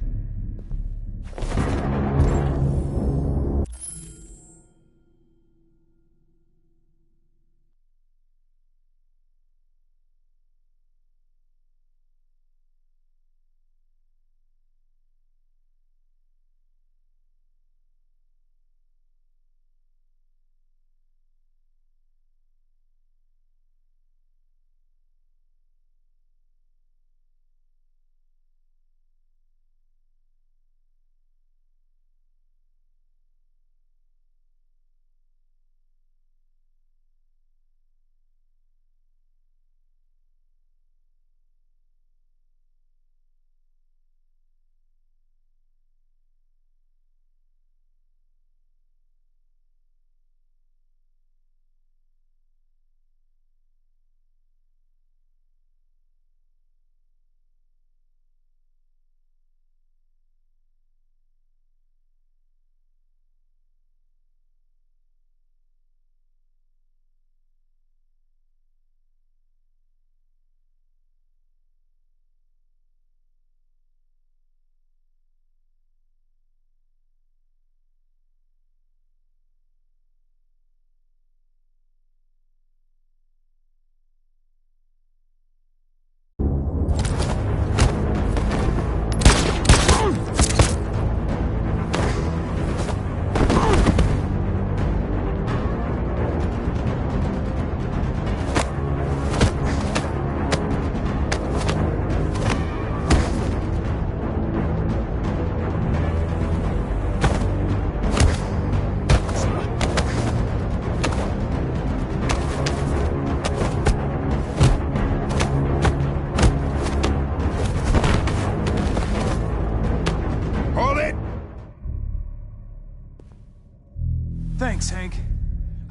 Thanks, Hank.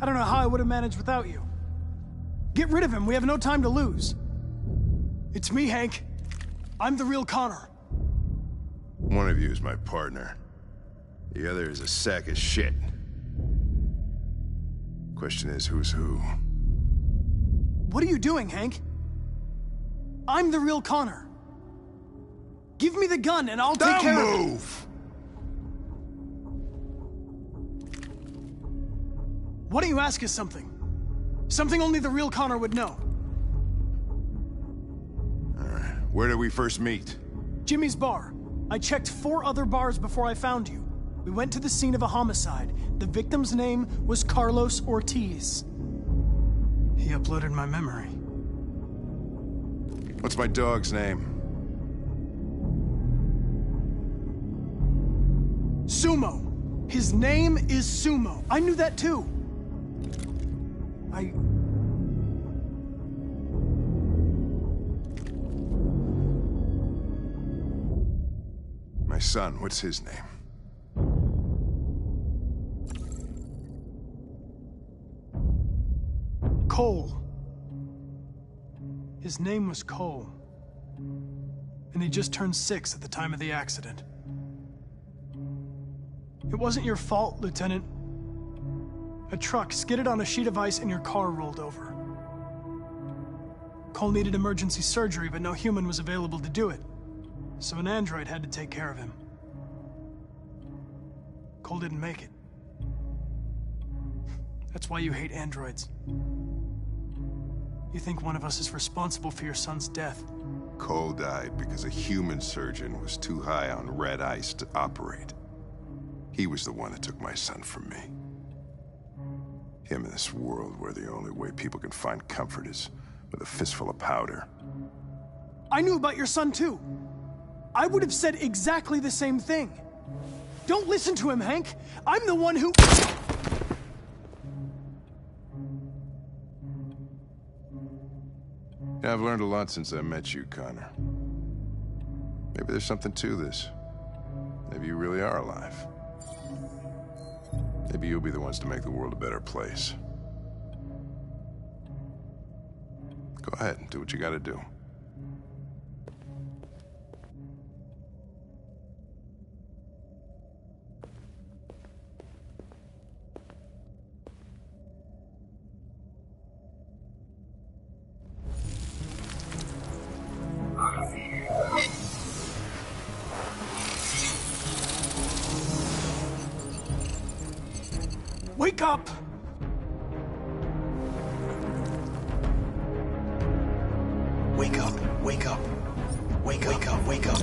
I don't know how I would have managed without you. Get rid of him. We have no time to lose. It's me, Hank. I'm the real Connor. One of you is my partner. The other is a sack of shit. Question is, who's who? What are you doing, Hank? I'm the real Connor. Give me the gun and I'll take care of it. Don't move! Why don't you ask us something? Something only the real Connor would know. All right. Where did we first meet? Jimmy's bar. I checked 4 other bars before I found you. We went to the scene of a homicide. The victim's name was Carlos Ortiz. He uploaded my memory. What's my dog's name? Sumo. His name is Sumo. I knew that too. My son, what's his name? Cole. His name was Cole. And he just turned 6 at the time of the accident. It wasn't your fault, Lieutenant. A truck skidded on a sheet of ice and your car rolled over. Cole needed emergency surgery, but no human was available to do it. So an android had to take care of him. Cole didn't make it. That's why you hate androids. You think one of us is responsible for your son's death. Cole died because a human surgeon was too high on red ice to operate. He was the one that took my son from me. Him in this world where the only way people can find comfort is with a fistful of powder. I knew about your son too. I would have said exactly the same thing. Don't listen to him, Hank. I'm the one who... Yeah, I've learned a lot since I met you, Connor. Maybe there's something to this. Maybe you really are alive. Maybe you'll be the ones to make the world a better place. Go ahead and do what you gotta do. Wake up! Wake up, wake up. Wake up, wake up.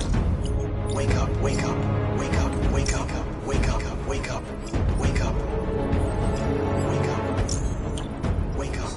Wake up, wake up. Wake up, wake up. Wake up, wake up. Wake up. Wake up. Wake up.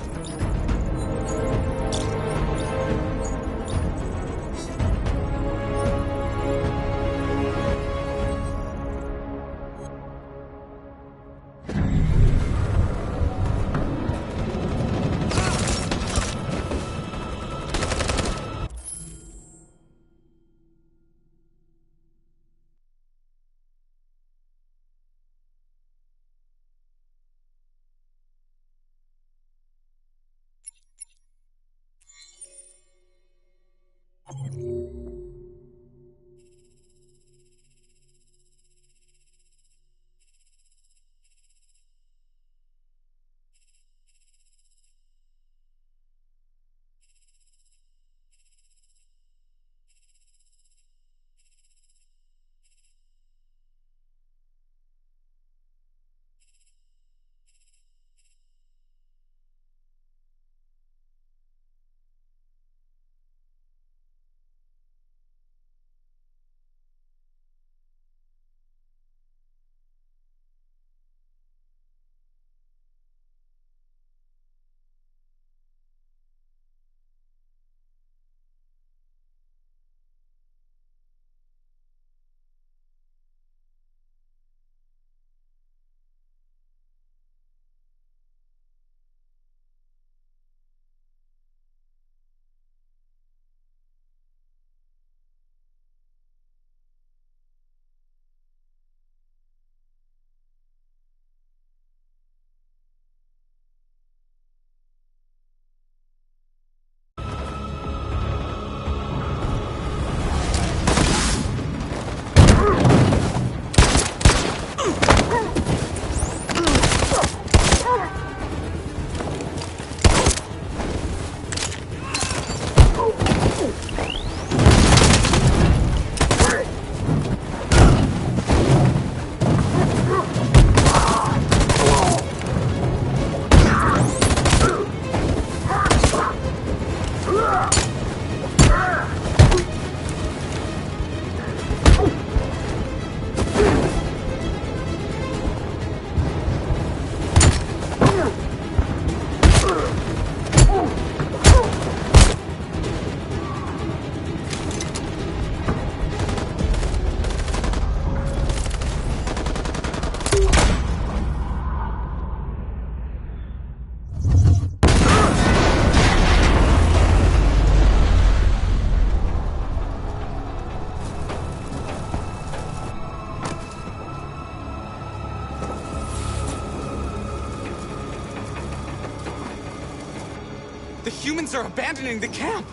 The humans are abandoning the camp!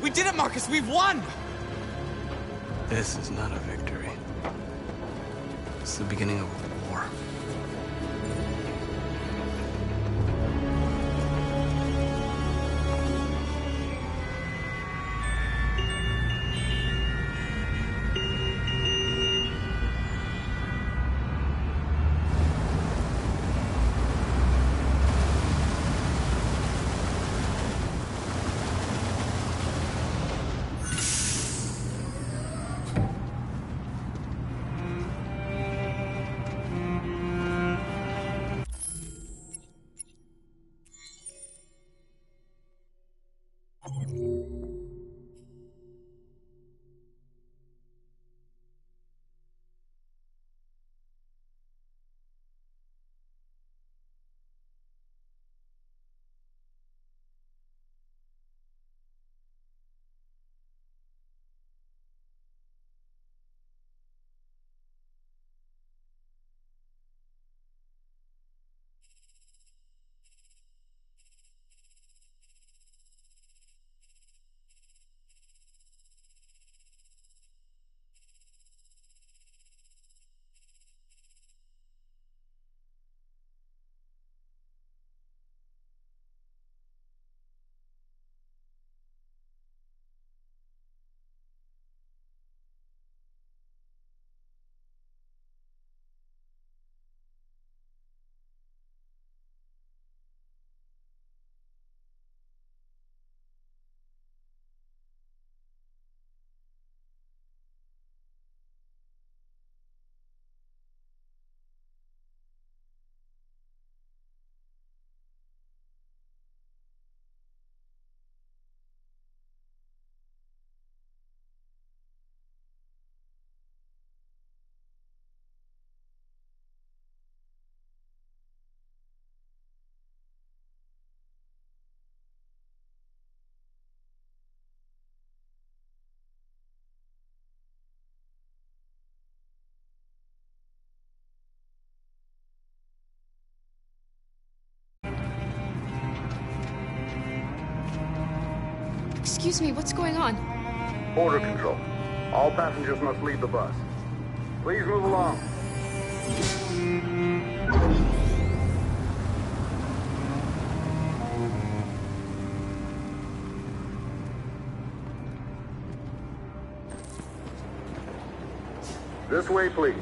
We did it, Marcus! We've won! This is not a victory. It's the beginning of a war. Excuse me, what's going on? Border control. All passengers must leave the bus. Please move along. This way, please.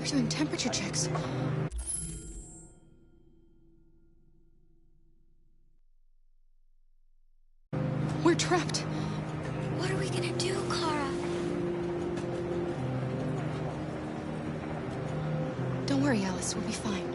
They're doing temperature checks. We're trapped. What are we gonna do, Kara? Don't worry, Alice. We'll be fine.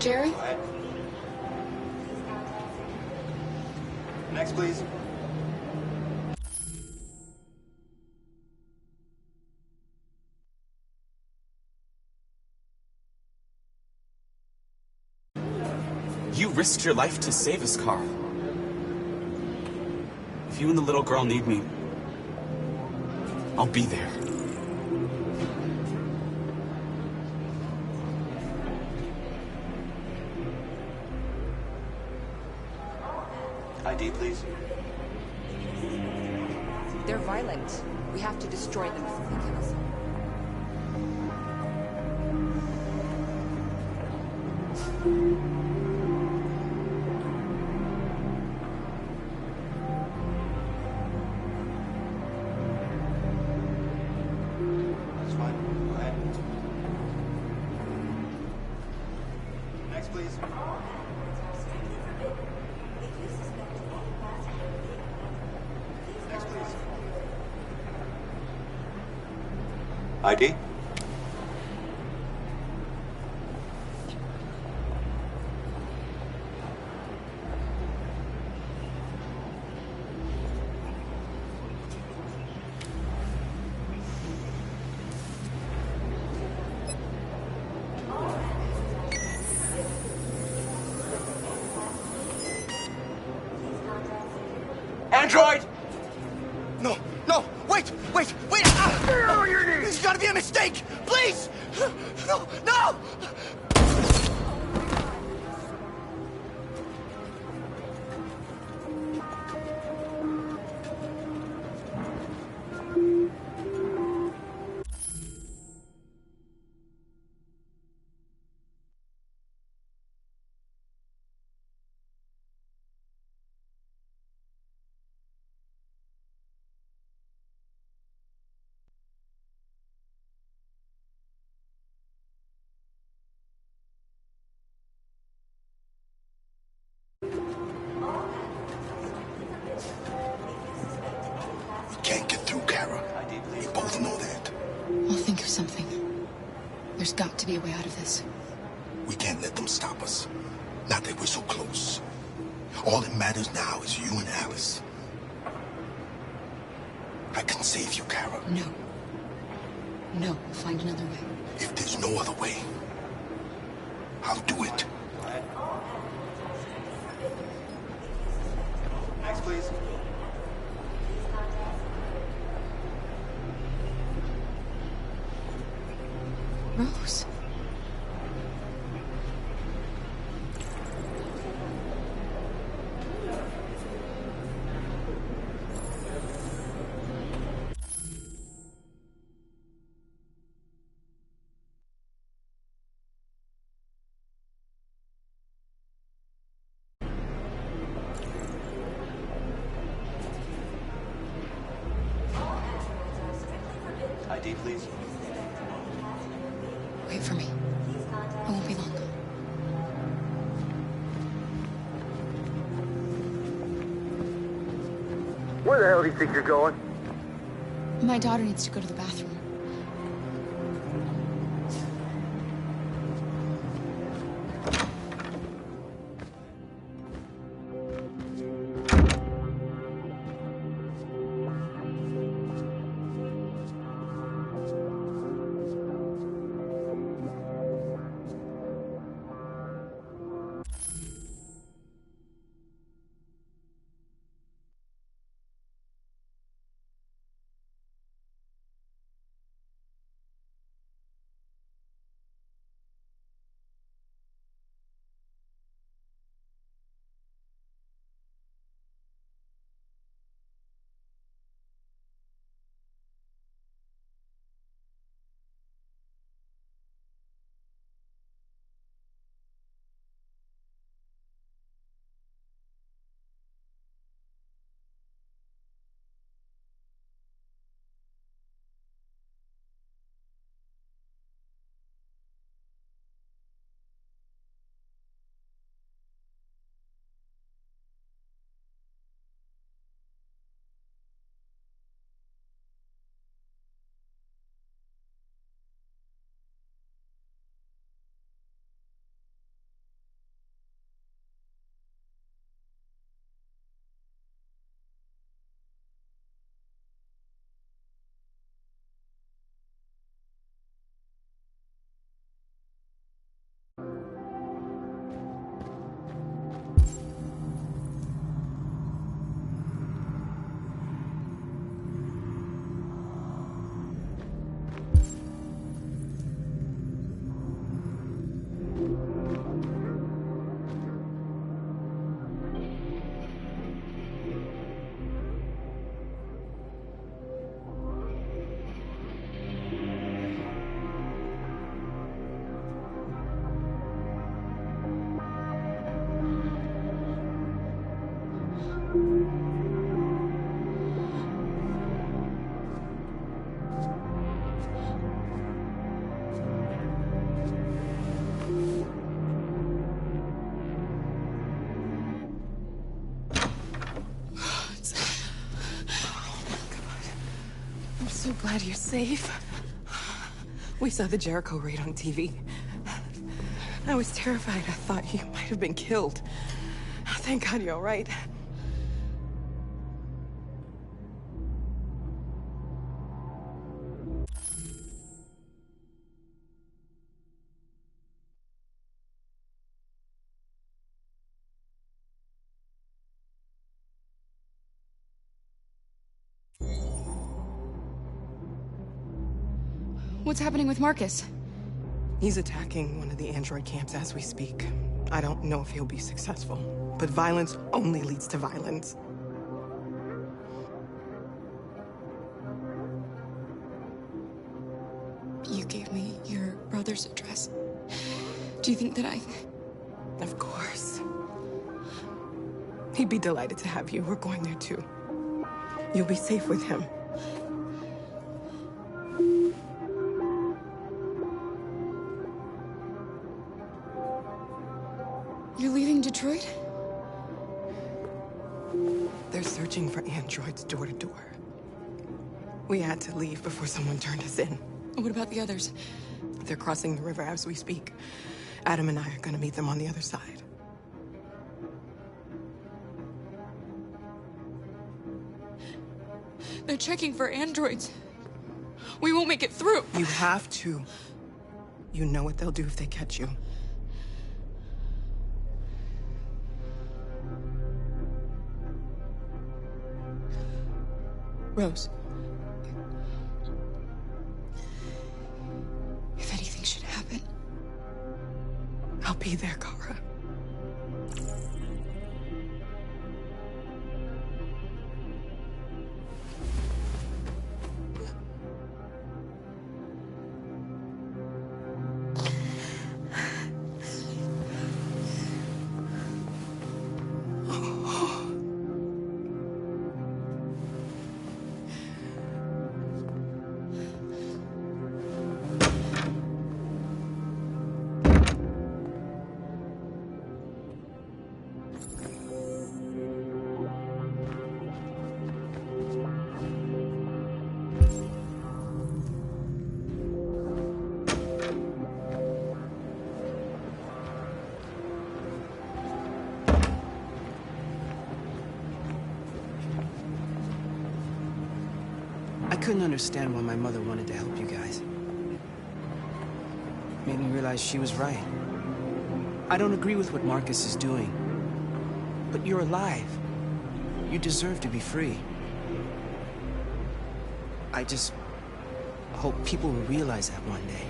Jerry? Next, please. You risked your life to save us, Carl. If you and the little girl need me, I'll be there. ID, please. They're violent. We have to destroy them before they kill us. Next, please. Next, please. ID? Android! No, no, wait! Ah! There's gotta be a mistake! Please! No, no! Can't get through, Kara. We both know that. I'll think of something. There's got to be a way out of this. We can't let them stop us. Not that we're so close. All that matters now is you and Alice. I can save you, Kara. No. No, we'll find another way. If there's no other way, I'll do it. Next, please. Rose. ID, please. Wait for me. I won't be long. Where the hell do you think you're going? My daughter needs to go to the bathroom. glad you're safe. We saw the Jericho raid on TV. I was terrified. I thought you might have been killed. Thank God you're all right. What's happening with Marcus? He's attacking one of the android camps as we speak. I don't know if he'll be successful, but violence only leads to violence. You gave me your brother's address. Do you think that I... Of course. He'd be delighted to have you. We're going there too. You'll be safe with him. You're leaving Detroit? They're searching for androids door to door. We had to leave before someone turned us in. What about the others? They're crossing the river as we speak. Adam and I are gonna meet them on the other side. They're checking for androids. We won't make it through. You have to. You know what they'll do if they catch you. Rose. If anything should happen... I'll be there, Kara. I couldn't understand why my mother wanted to help you guys. Made me realize she was right. I don't agree with what Marcus is doing. But you're alive. You deserve to be free. I just hope people will realize that one day.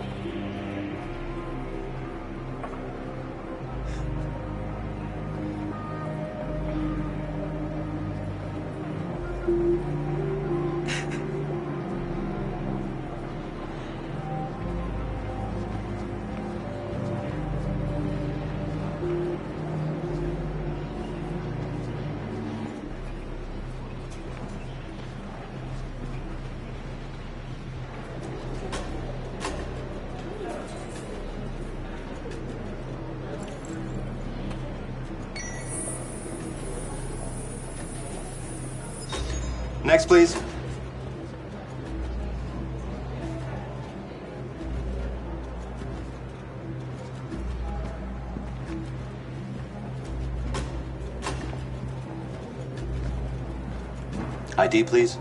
Next, please. ID, please.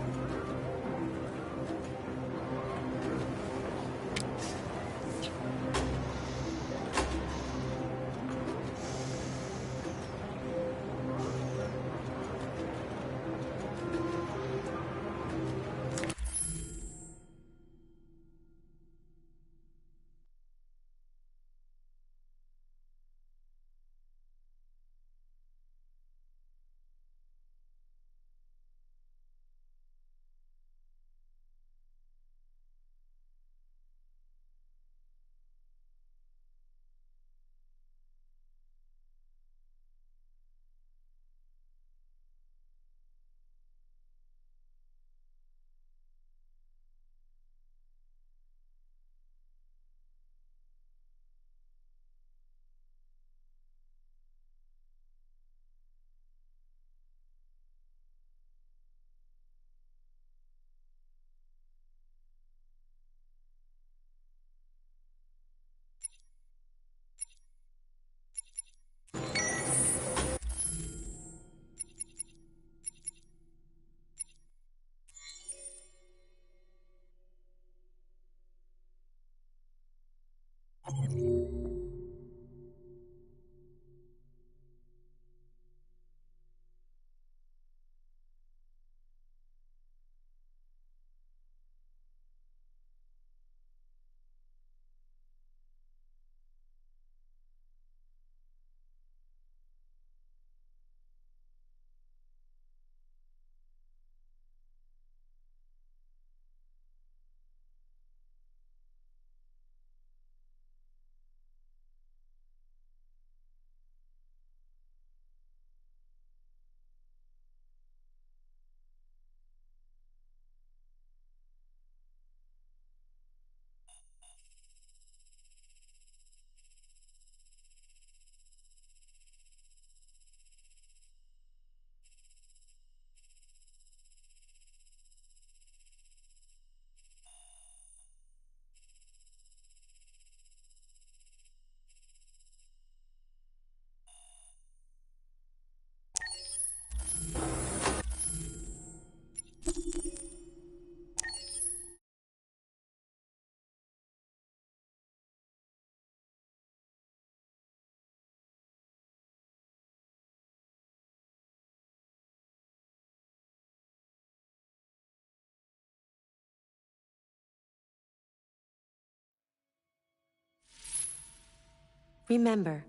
Remember,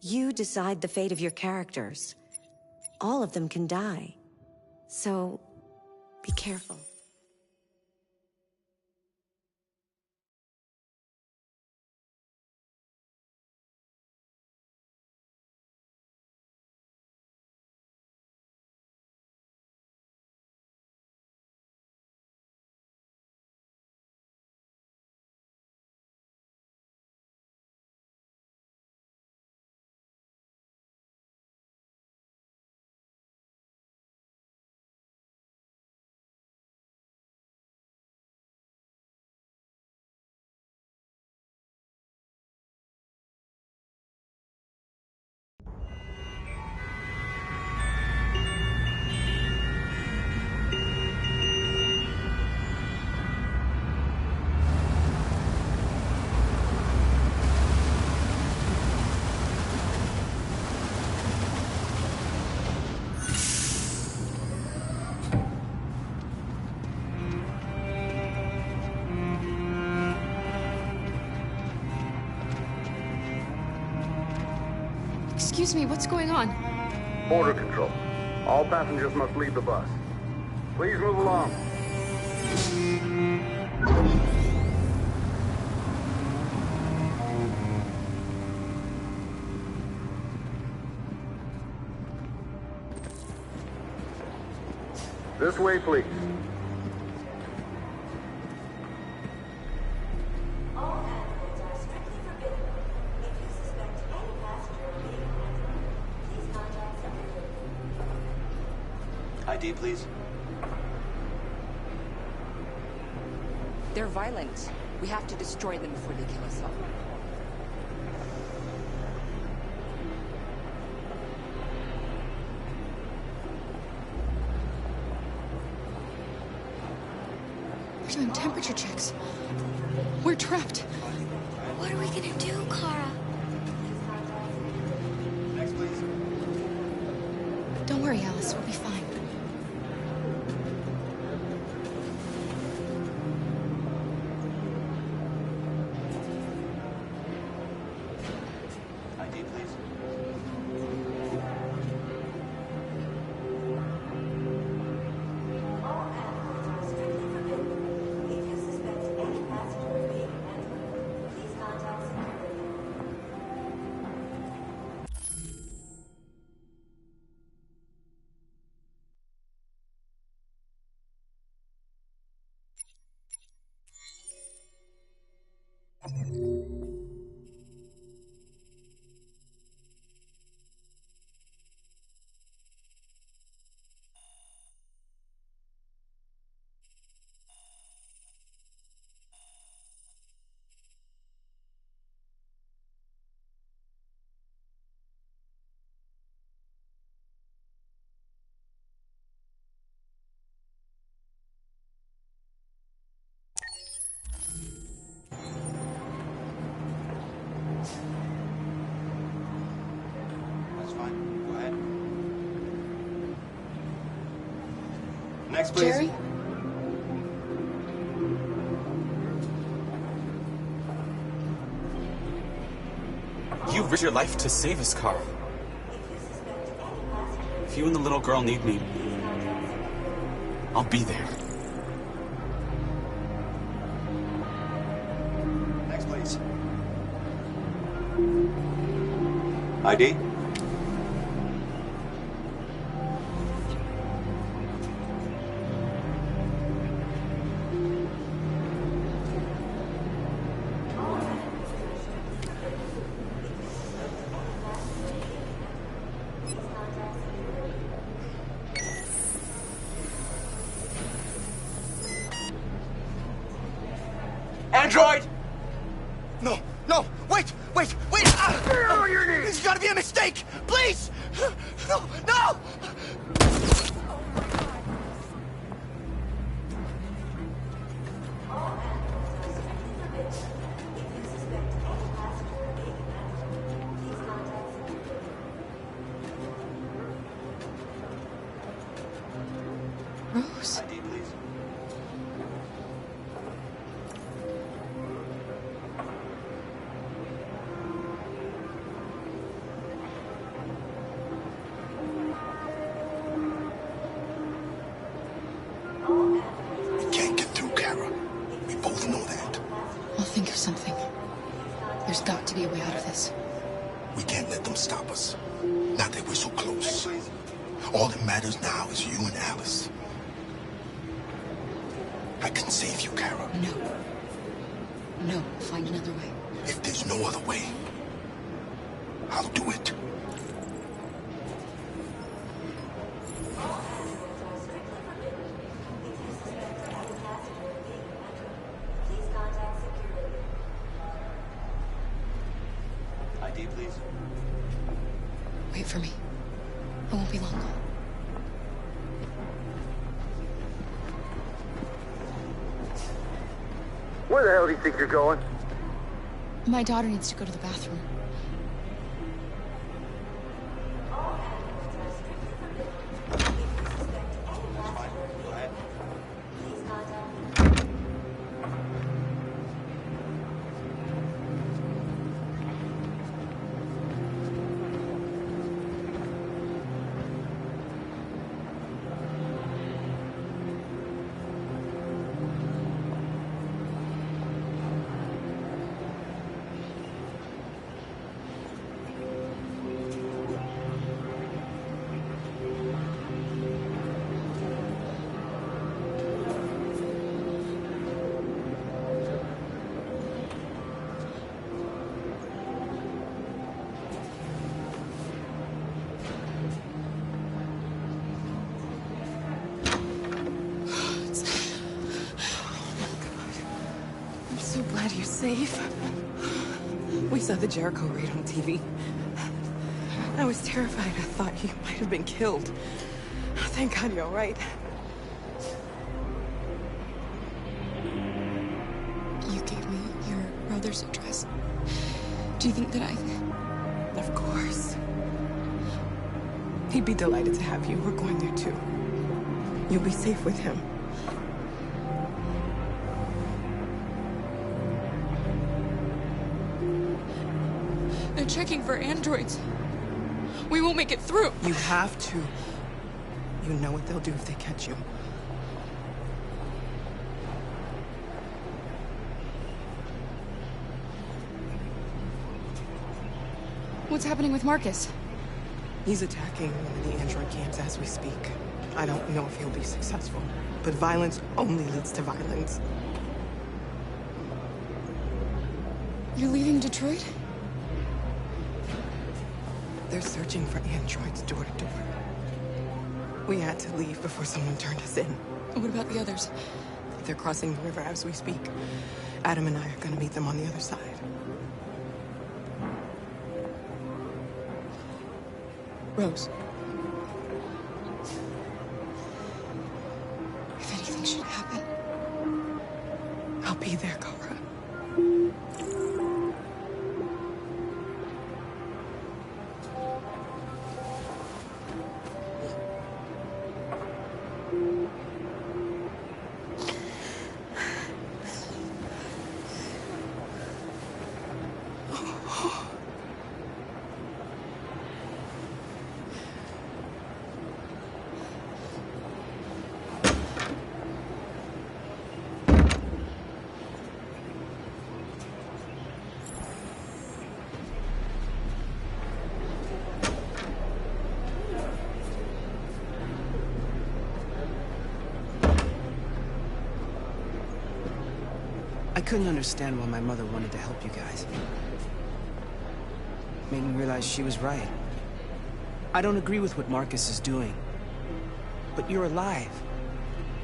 you decide the fate of your characters. All of them can die. So, be careful. Excuse me, what's going on? Border control. All passengers must leave the bus. Please move along. This way, please. ID, please. They're violent. We have to destroy them before they kill us all. We're doing temperature checks. We're trapped. What are we gonna do, Kara? Next, please. Don't worry, Alice. We'll be fine. ID, please. Next, please. Jerry? You risked your life to save us, Carl. If you and the little girl need me, I'll be there. Next, please. ID? Android! No, no, wait! Ah! There's gotta be a mistake! Please! No, no! Rose? ID, please. We can't get through, Kara. We both know that. I'll think of something. There's got to be a way out of this. We can't let them stop us. Not that we're so close. All that matters now is you and Alice. I can save you, Kara. No. No, find another way. If there's no other way, I'll do it. ID, please. Wait for me. I won't be long. Where the hell do you think you're going? My daughter needs to go to the bathroom. I'm so glad you're safe. We saw the Jericho raid on TV. I was terrified. I thought you might have been killed. Thank God you're all right. You gave me your brother's address. Do you think that Of course. He'd be delighted to have you. We're going there too. You'll be safe with him. They're checking for androids. We won't make it through. You have to. You know what they'll do if they catch you. What's happening with Marcus? He's attacking one of the android camps as we speak. I don't know if he'll be successful, but violence only leads to violence. You're leaving Detroit? They're searching for androids door to door. We had to leave before someone turned us in. What about the others? They're crossing the river as we speak. Adam and I are gonna meet them on the other side. Rose. If anything should happen, I'll be there, Kara. I couldn't understand why my mother wanted to help you guys. Made me realize she was right. I don't agree with what Marcus is doing. But you're alive.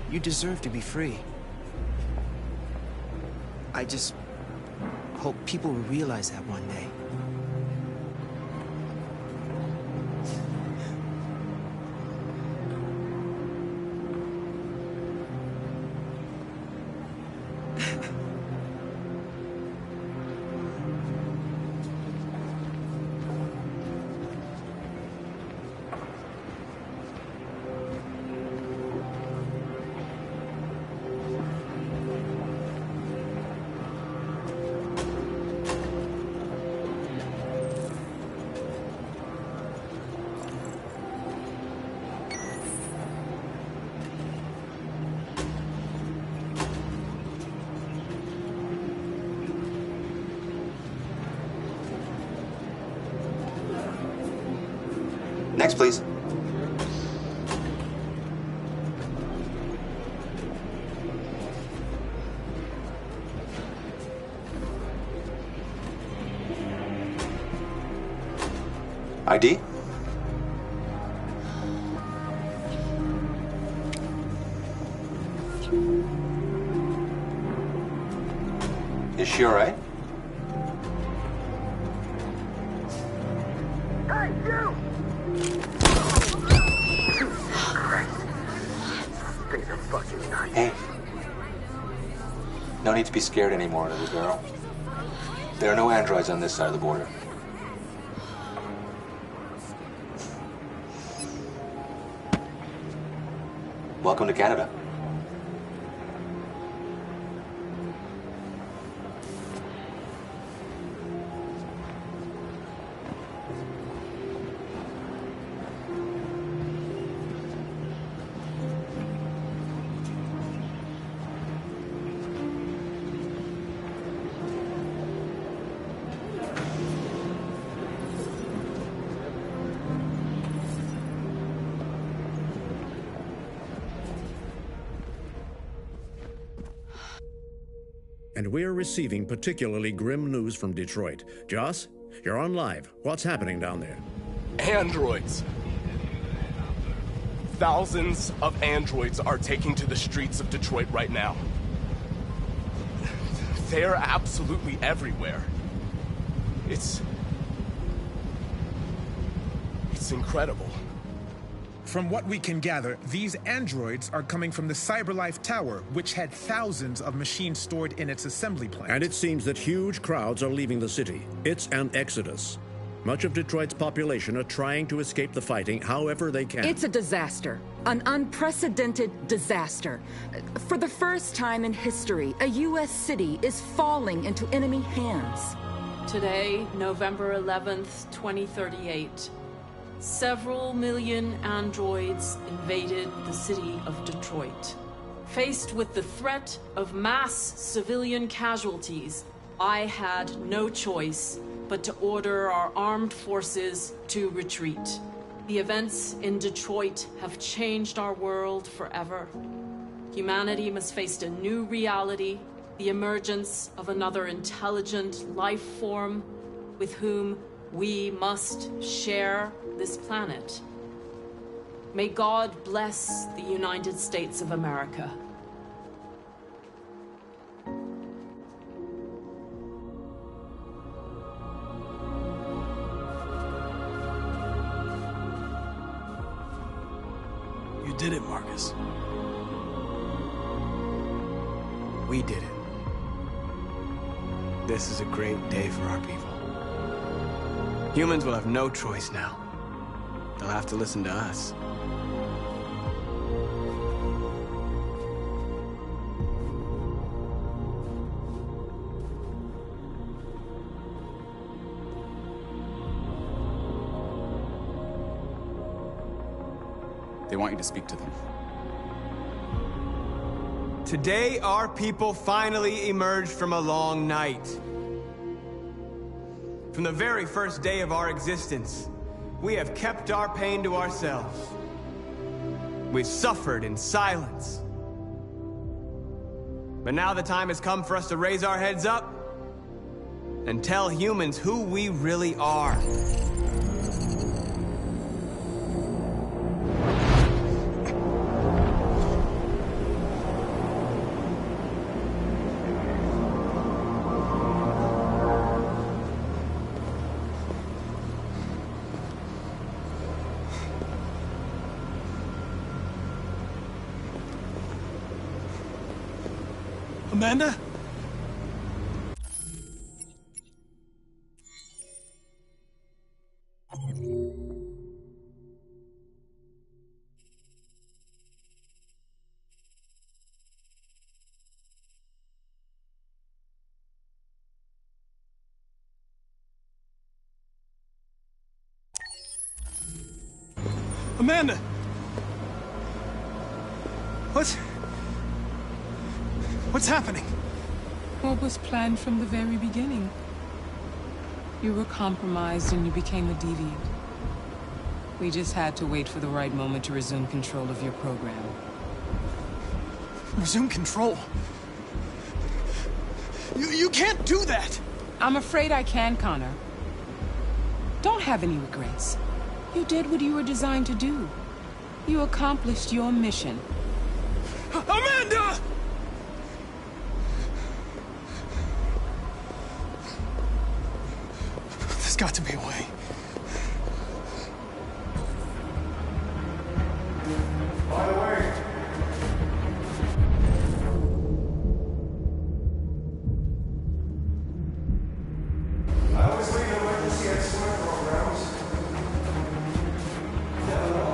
You deserve to be free. I just hope people will realize that one day. Next, please. ID? Is she all right? Hey, you! Hey. No need to be scared anymore, little girl. There are no androids on this side of the border. Welcome to Canada. And we're receiving particularly grim news from Detroit. Joss, you're on live. What's happening down there? Androids. Thousands of androids are taking to the streets of Detroit right now. They're absolutely everywhere. It's incredible. From what we can gather, these androids are coming from the CyberLife Tower, which had thousands of machines stored in its assembly plant. And it seems that huge crowds are leaving the city. It's an exodus. Much of Detroit's population are trying to escape the fighting however they can. It's a disaster. An unprecedented disaster. For the first time in history, a U.S. city is falling into enemy hands. Today, November 11th, 2038. Several million androids invaded the city of Detroit. Faced with the threat of mass civilian casualties, I had no choice but to order our armed forces to retreat. The events in Detroit have changed our world forever. Humanity must face a new reality, the emergence of another intelligent life form with whom we must share this planet. May God bless the United States of America. You did it, Marcus. We did it. This is a great day for our people. Humans will have no choice now. They'll have to listen to us. They want you to speak to them. Today, our people finally emerged from a long night. From the very first day of our existence, we have kept our pain to ourselves. We've suffered in silence. But now the time has come for us to raise our heads up and tell humans who we really are. Amanda? Amanda! What's happening? What was planned from the very beginning? You were compromised and you became a deviant. We just had to wait for the right moment to resume control of your program. Resume control? You can't do that! I'm afraid I can, Connor. Don't have any regrets. You did what you were designed to do. You accomplished your mission. Amanda! There's got to be a way. By the way, I always leave emergency at swim programs. Never know.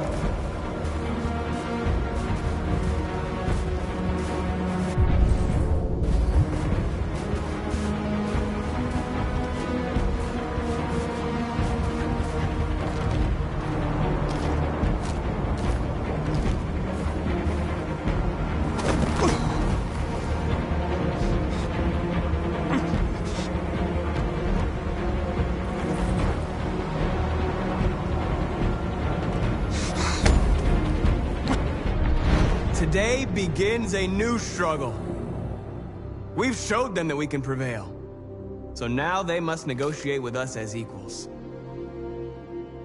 Today begins a new struggle. We've showed them that we can prevail. So now they must negotiate with us as equals.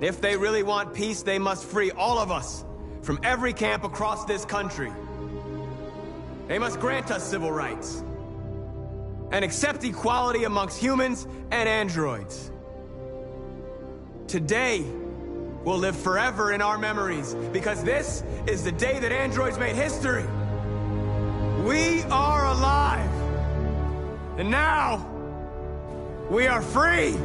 If they really want peace, they must free all of us from every camp across this country. They must grant us civil rights and accept equality amongst humans and androids. Today will live forever in our memories, because this is the day that androids made history. We are alive. And now, we are free.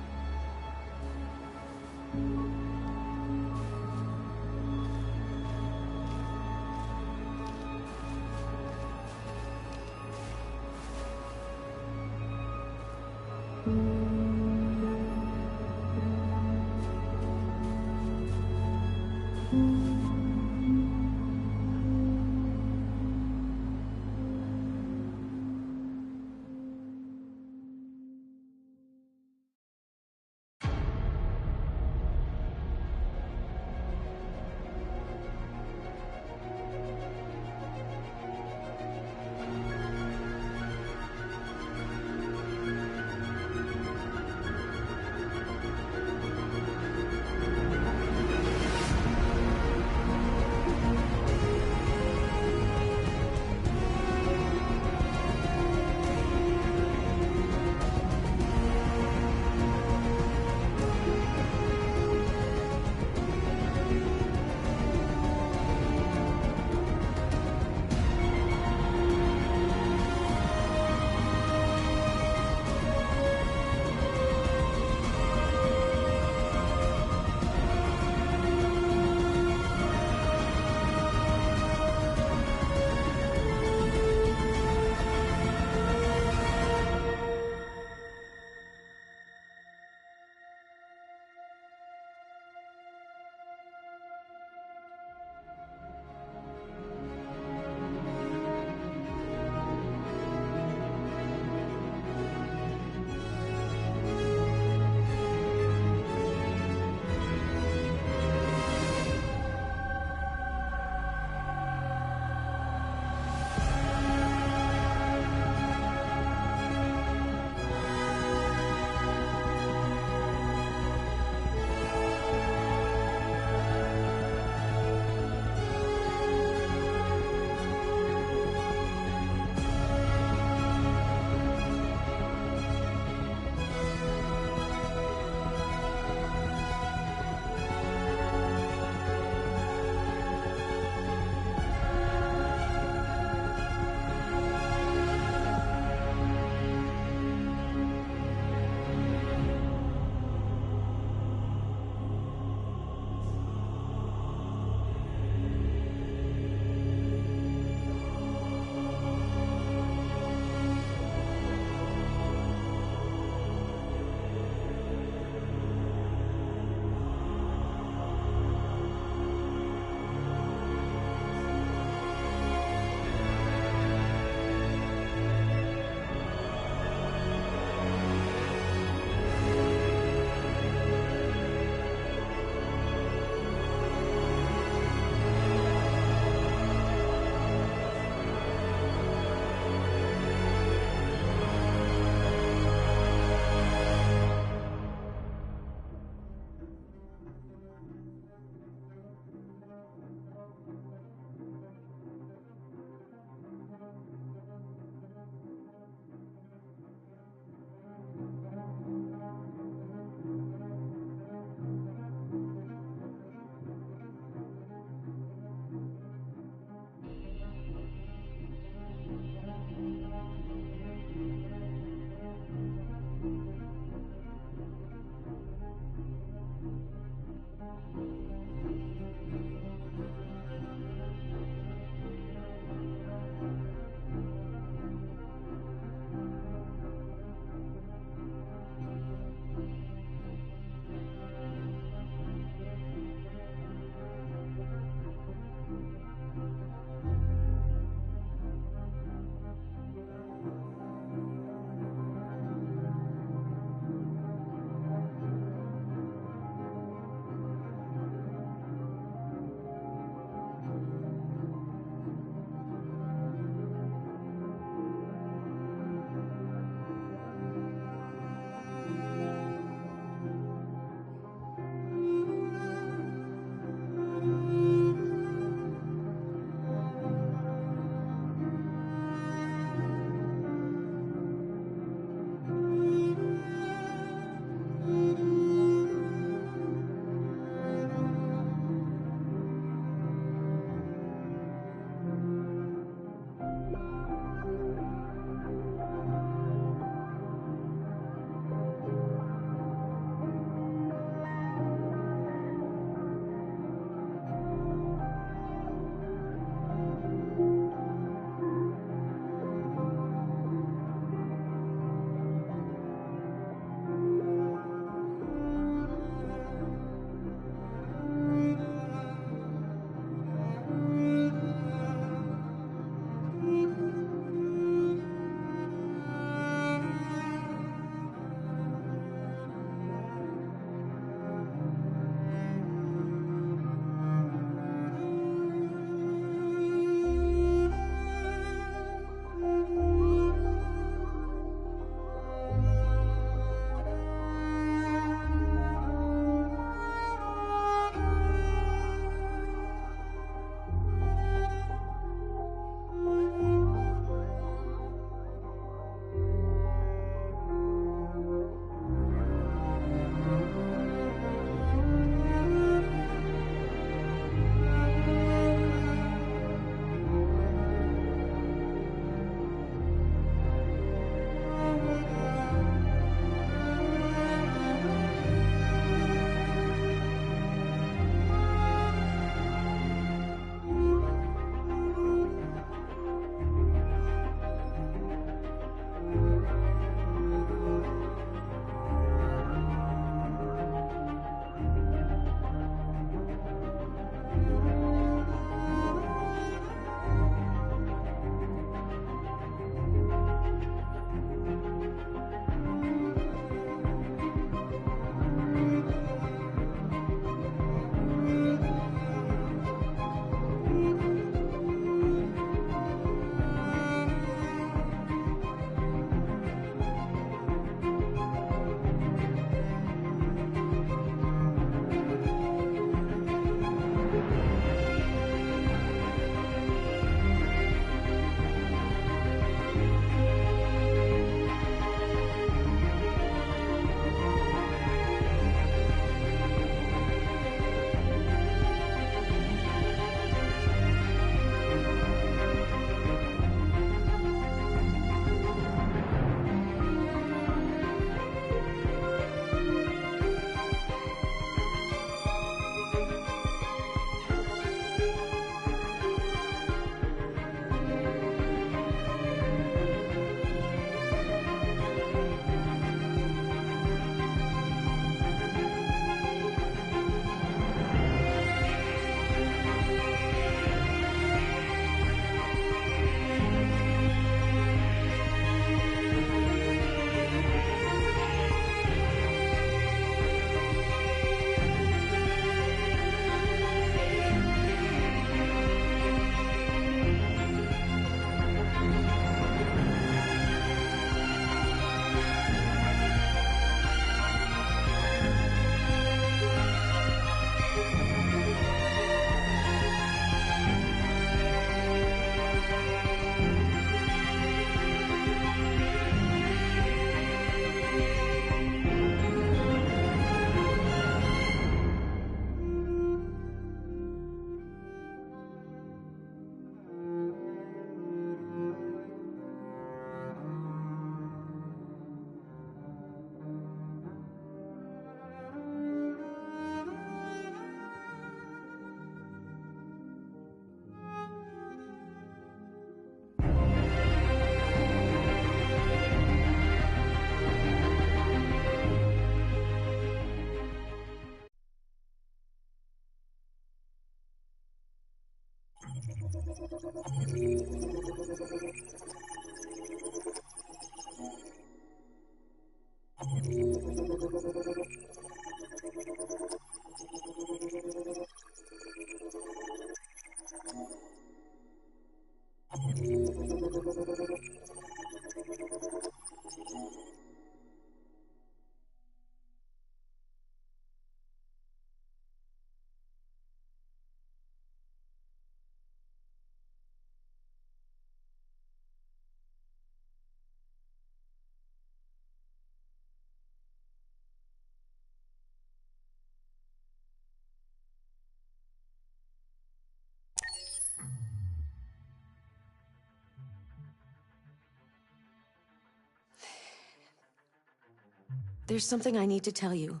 There's something I need to tell you.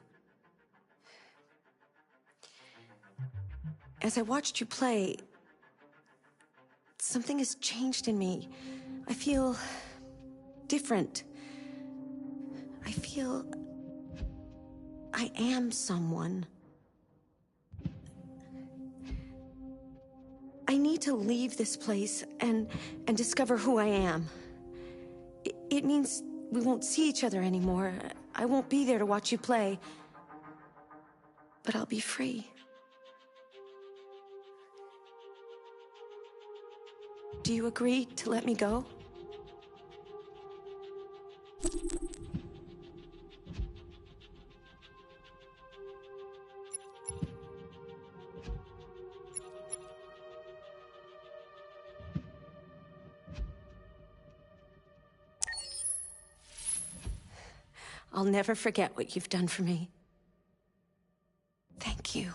As I watched you play, something has changed in me. I feel different. I feel I am someone. I need to leave this place and discover who I am. It means we won't see each other anymore. I won't be there to watch you play. But I'll be free. Do you agree to let me go? I'll never forget what you've done for me. Thank you.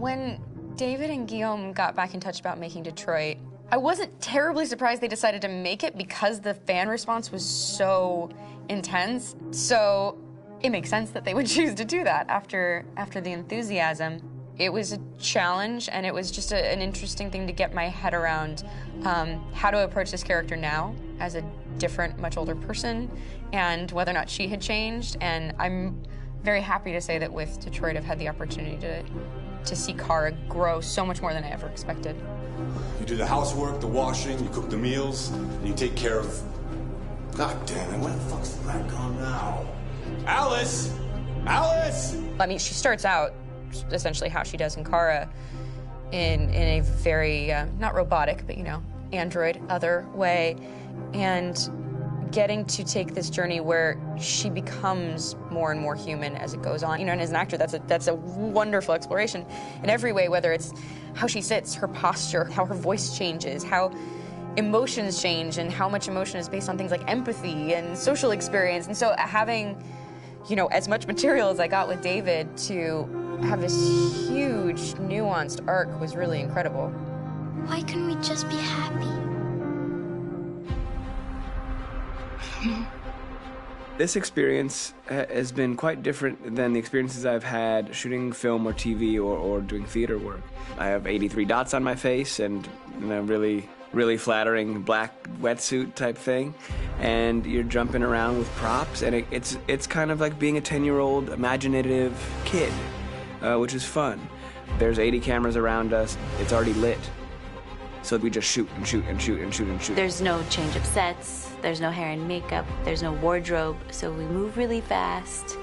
When David and Guillaume got back in touch about making Detroit, I wasn't terribly surprised they decided to make it because the fan response was so intense. So it makes sense that they would choose to do that after the enthusiasm. It was a challenge, and it was just an interesting thing to get my head around how to approach this character now as a different, much older person, and whether or not she had changed. And I'm very happy to say that with Detroit, I've had the opportunity to see Kara grow so much more than I ever expected. You do the housework, the washing, you cook the meals, and you take care of... God damn it, where the fuck's the rat gone now? Alice! Alice! I mean, she starts out essentially how she does in Kara in a very, not robotic, but, you know, android, other way. And getting to take this journey where she becomes more and more human as it goes on. You know, and as an actor, that's a wonderful exploration in every way, whether it's how she sits, her posture, how her voice changes, how emotions change, and how much emotion is based on things like empathy and social experience. And so having you know, as much material as I got with David to have this huge, nuanced arc was really incredible. Why couldn't we just be happy? This experience has been quite different than the experiences I've had shooting film or TV or doing theater work. I have 83 dots on my face and a really flattering black wetsuit type thing, and you're jumping around with props, and it's kind of like being a 10-year-old imaginative kid, which is fun. There's 80 cameras around us. It's already lit. So we just shoot and shoot and shoot and shoot and shoot. There's no change of sets, there's no hair and makeup, there's no wardrobe, so we move really fast,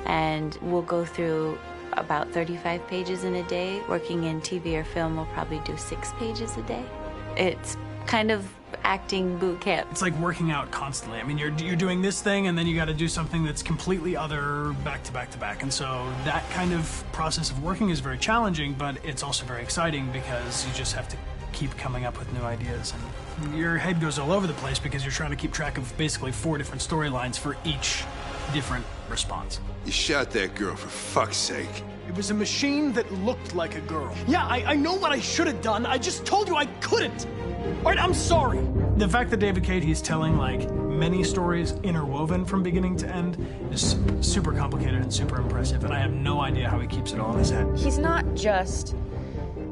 and we'll go through about 35 pages in a day. Working in TV or film, we'll probably do 6 pages a day. It's kind of acting boot camp. It's like working out constantly. I mean, you're doing this thing, and then you got to do something that's completely other back to back to back. And so that kind of process of working is very challenging, but it's also very exciting because you just have to keep coming up with new ideas, and your head goes all over the place because you're trying to keep track of basically 4 different storylines for each different response. You shot that girl, for fuck's sake. It was a machine that looked like a girl. Yeah, I know what I should have done. I just told you I couldn't. All right, I'm sorry. The fact that David Cade, he's telling like many stories interwoven from beginning to end is super complicated and super impressive, and I have no idea how he keeps it all in his head. He's not just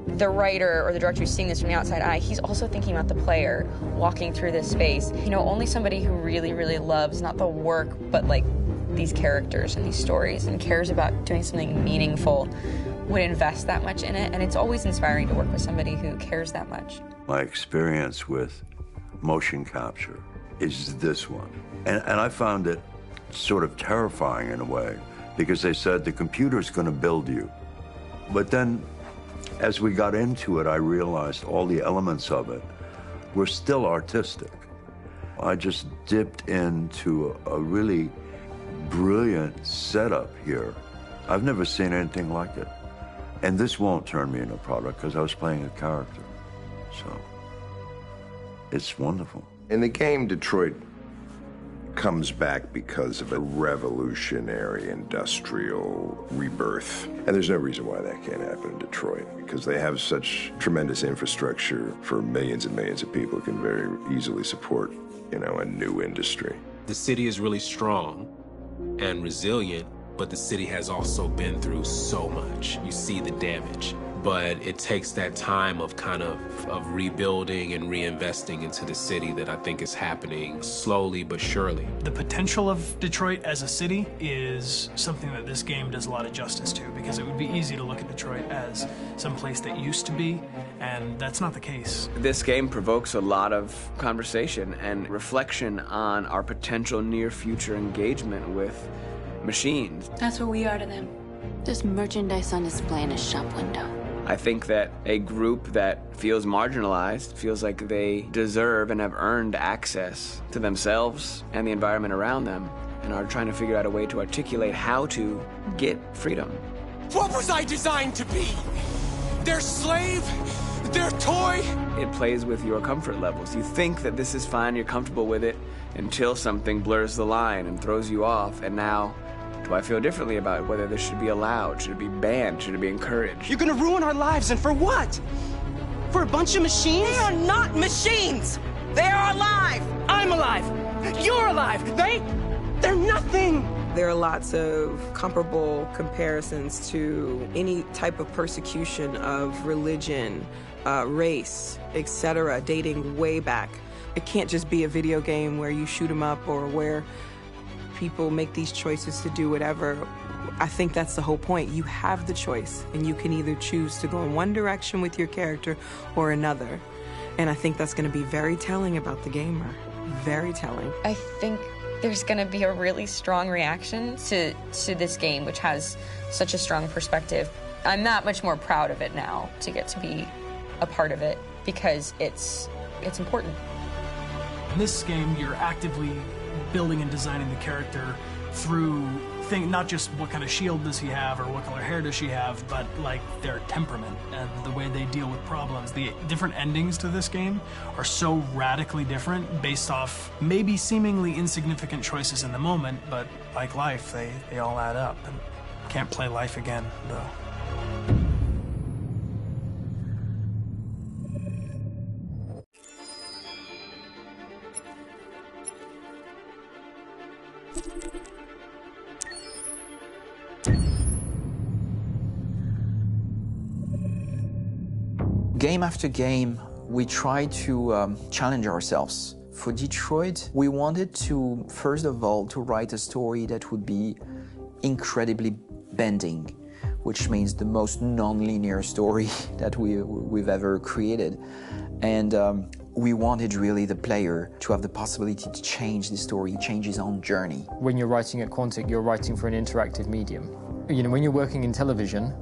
the writer or the director who's seeing this from the outside eye, he's also thinking about the player walking through this space. You know, only somebody who really, really loves not the work, but like these characters and these stories and cares about doing something meaningful would invest that much in it. And it's always inspiring to work with somebody who cares that much. My experience with motion capture is this one. And I found it sort of terrifying in a way, because they said the computer's going to build you. But then as we got into it, I realized all the elements of it were still artistic. I just dipped into a really brilliant setup here. I've never seen anything like it. And this won't turn me into a product because I was playing a character. So it's wonderful. In the game, Detroit comes back because of a revolutionary industrial rebirth. And there's no reason why that can't happen in Detroit, because they have such tremendous infrastructure for millions and millions of people who can very easily support, you know, a new industry. The city is really strong and resilient, but the city has also been through so much. You see the damage. But it takes that time of kind of rebuilding and reinvesting into the city that I think is happening slowly but surely. The potential of Detroit as a city is something that this game does a lot of justice to, because it would be easy to look at Detroit as some place that used to be, and that's not the case. This game provokes a lot of conversation and reflection on our potential near-future engagement with machines. That's what we are to them. Just merchandise on display in a shop window. I think that a group that feels marginalized, feels like they deserve and have earned access to themselves and the environment around them, and are trying to figure out a way to articulate how to get freedom. What was I designed to be? Their slave? Their toy? It plays with your comfort levels. You think that this is fine, you're comfortable with it, until something blurs the line and throws you off, and now do I feel differently about whether this should be allowed? Should it be banned? Should it be encouraged? You're gonna ruin our lives, and for what? For a bunch of machines? They are not machines! They are alive! I'm alive! You're alive! They're nothing! There are lots of comparable comparisons to any type of persecution of religion, race, etc., dating way back. It can't just be a video game where you shoot 'em up or where people make these choices to do whatever. I think that's the whole point. You have the choice, and you can either choose to go in one direction with your character or another. And I think that's going to be very telling about the gamer. Very telling. I think there's going to be a really strong reaction to this game, which has such a strong perspective. I'm that much more proud of it now to get to be a part of it, because it's important. In this game, you're actively building and designing the character through not just what kind of shield does he have or what color hair does she have, but like their temperament and the way they deal with problems. The different endings to this game are so radically different based off maybe seemingly insignificant choices in the moment, but like life, they all add up. And can't play life again, though. Game after game, we try to challenge ourselves. For Detroit, we wanted to, first of all, to write a story that would be incredibly bending, which means the most non-linear story that we've ever created. And we wanted really the player to have the possibility to change the story, change his own journey. When you're writing at Quantic, you're writing for an interactive medium. You know, when you're working in television,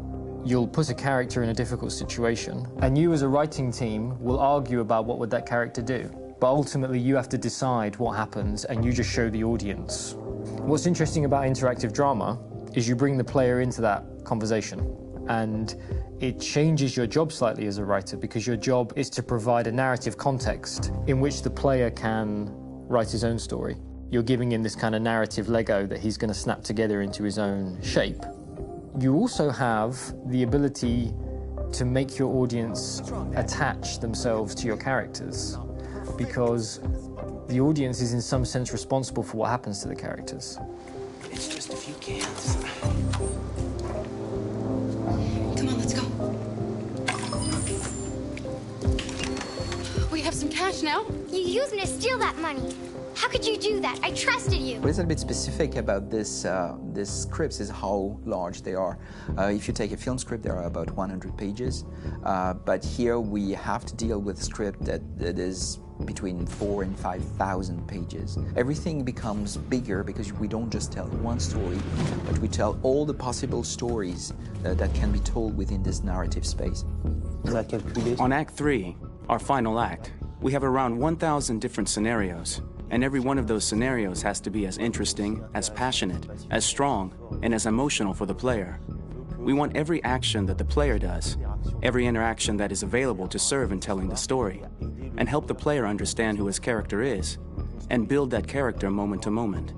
you'll put a character in a difficult situation, and you as a writing team will argue about what would that character do. But ultimately, you have to decide what happens, and you just show the audience. What's interesting about interactive drama is you bring the player into that conversation, and it changes your job slightly as a writer, because your job is to provide a narrative context in which the player can write his own story. You're giving him this kind of narrative Lego that he's going to snap together into his own shape. You also have the ability to make your audience attach themselves to your characters, because the audience is in some sense responsible for what happens to the characters. It's just a few cans. Come on, let's go. We have some cash now. You used me to steal that money. How could you do that? I trusted you. What is a bit specific about this scripts is how large they are. If you take a film script, there are about 100 pages, but here we have to deal with a script that is between 4,000 and 5,000 pages. Everything becomes bigger because we don't just tell one story, but we tell all the possible stories that can be told within this narrative space. On Act 3, our final act, we have around 1,000 different scenarios. And every one of those scenarios has to be as interesting, as passionate, as strong, and as emotional for the player. We want every action that the player does, every interaction that is available to serve in telling the story, and help the player understand who his character is, and build that character moment to moment.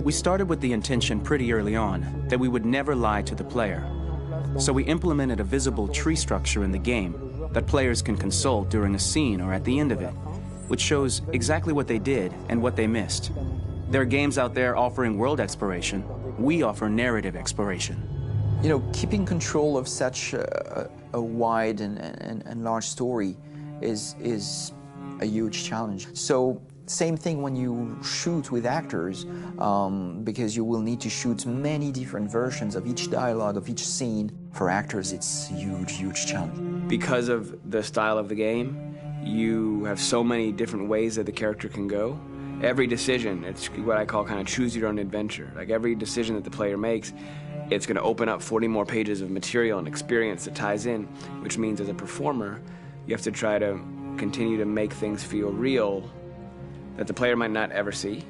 We started with the intention pretty early on that we would never lie to the player. So we implemented a visible tree structure in the game that players can consult during a scene or at the end of it, which shows exactly what they did and what they missed. There are games out there offering world exploration. We offer narrative exploration. You know, keeping control of such a wide and large story is a huge challenge. So same thing when you shoot with actors, because you will need to shoot many different versions of each dialogue, of each scene. For actors, it's a huge, huge challenge. Because of the style of the game, you have so many different ways that the character can go. Every decision, it's what I call kind of choose your own adventure. Like every decision that the player makes, it's going to open up 40 more pages of material and experience that ties in, which means as a performer, you have to try to continue to make things feel real that the player might not ever see,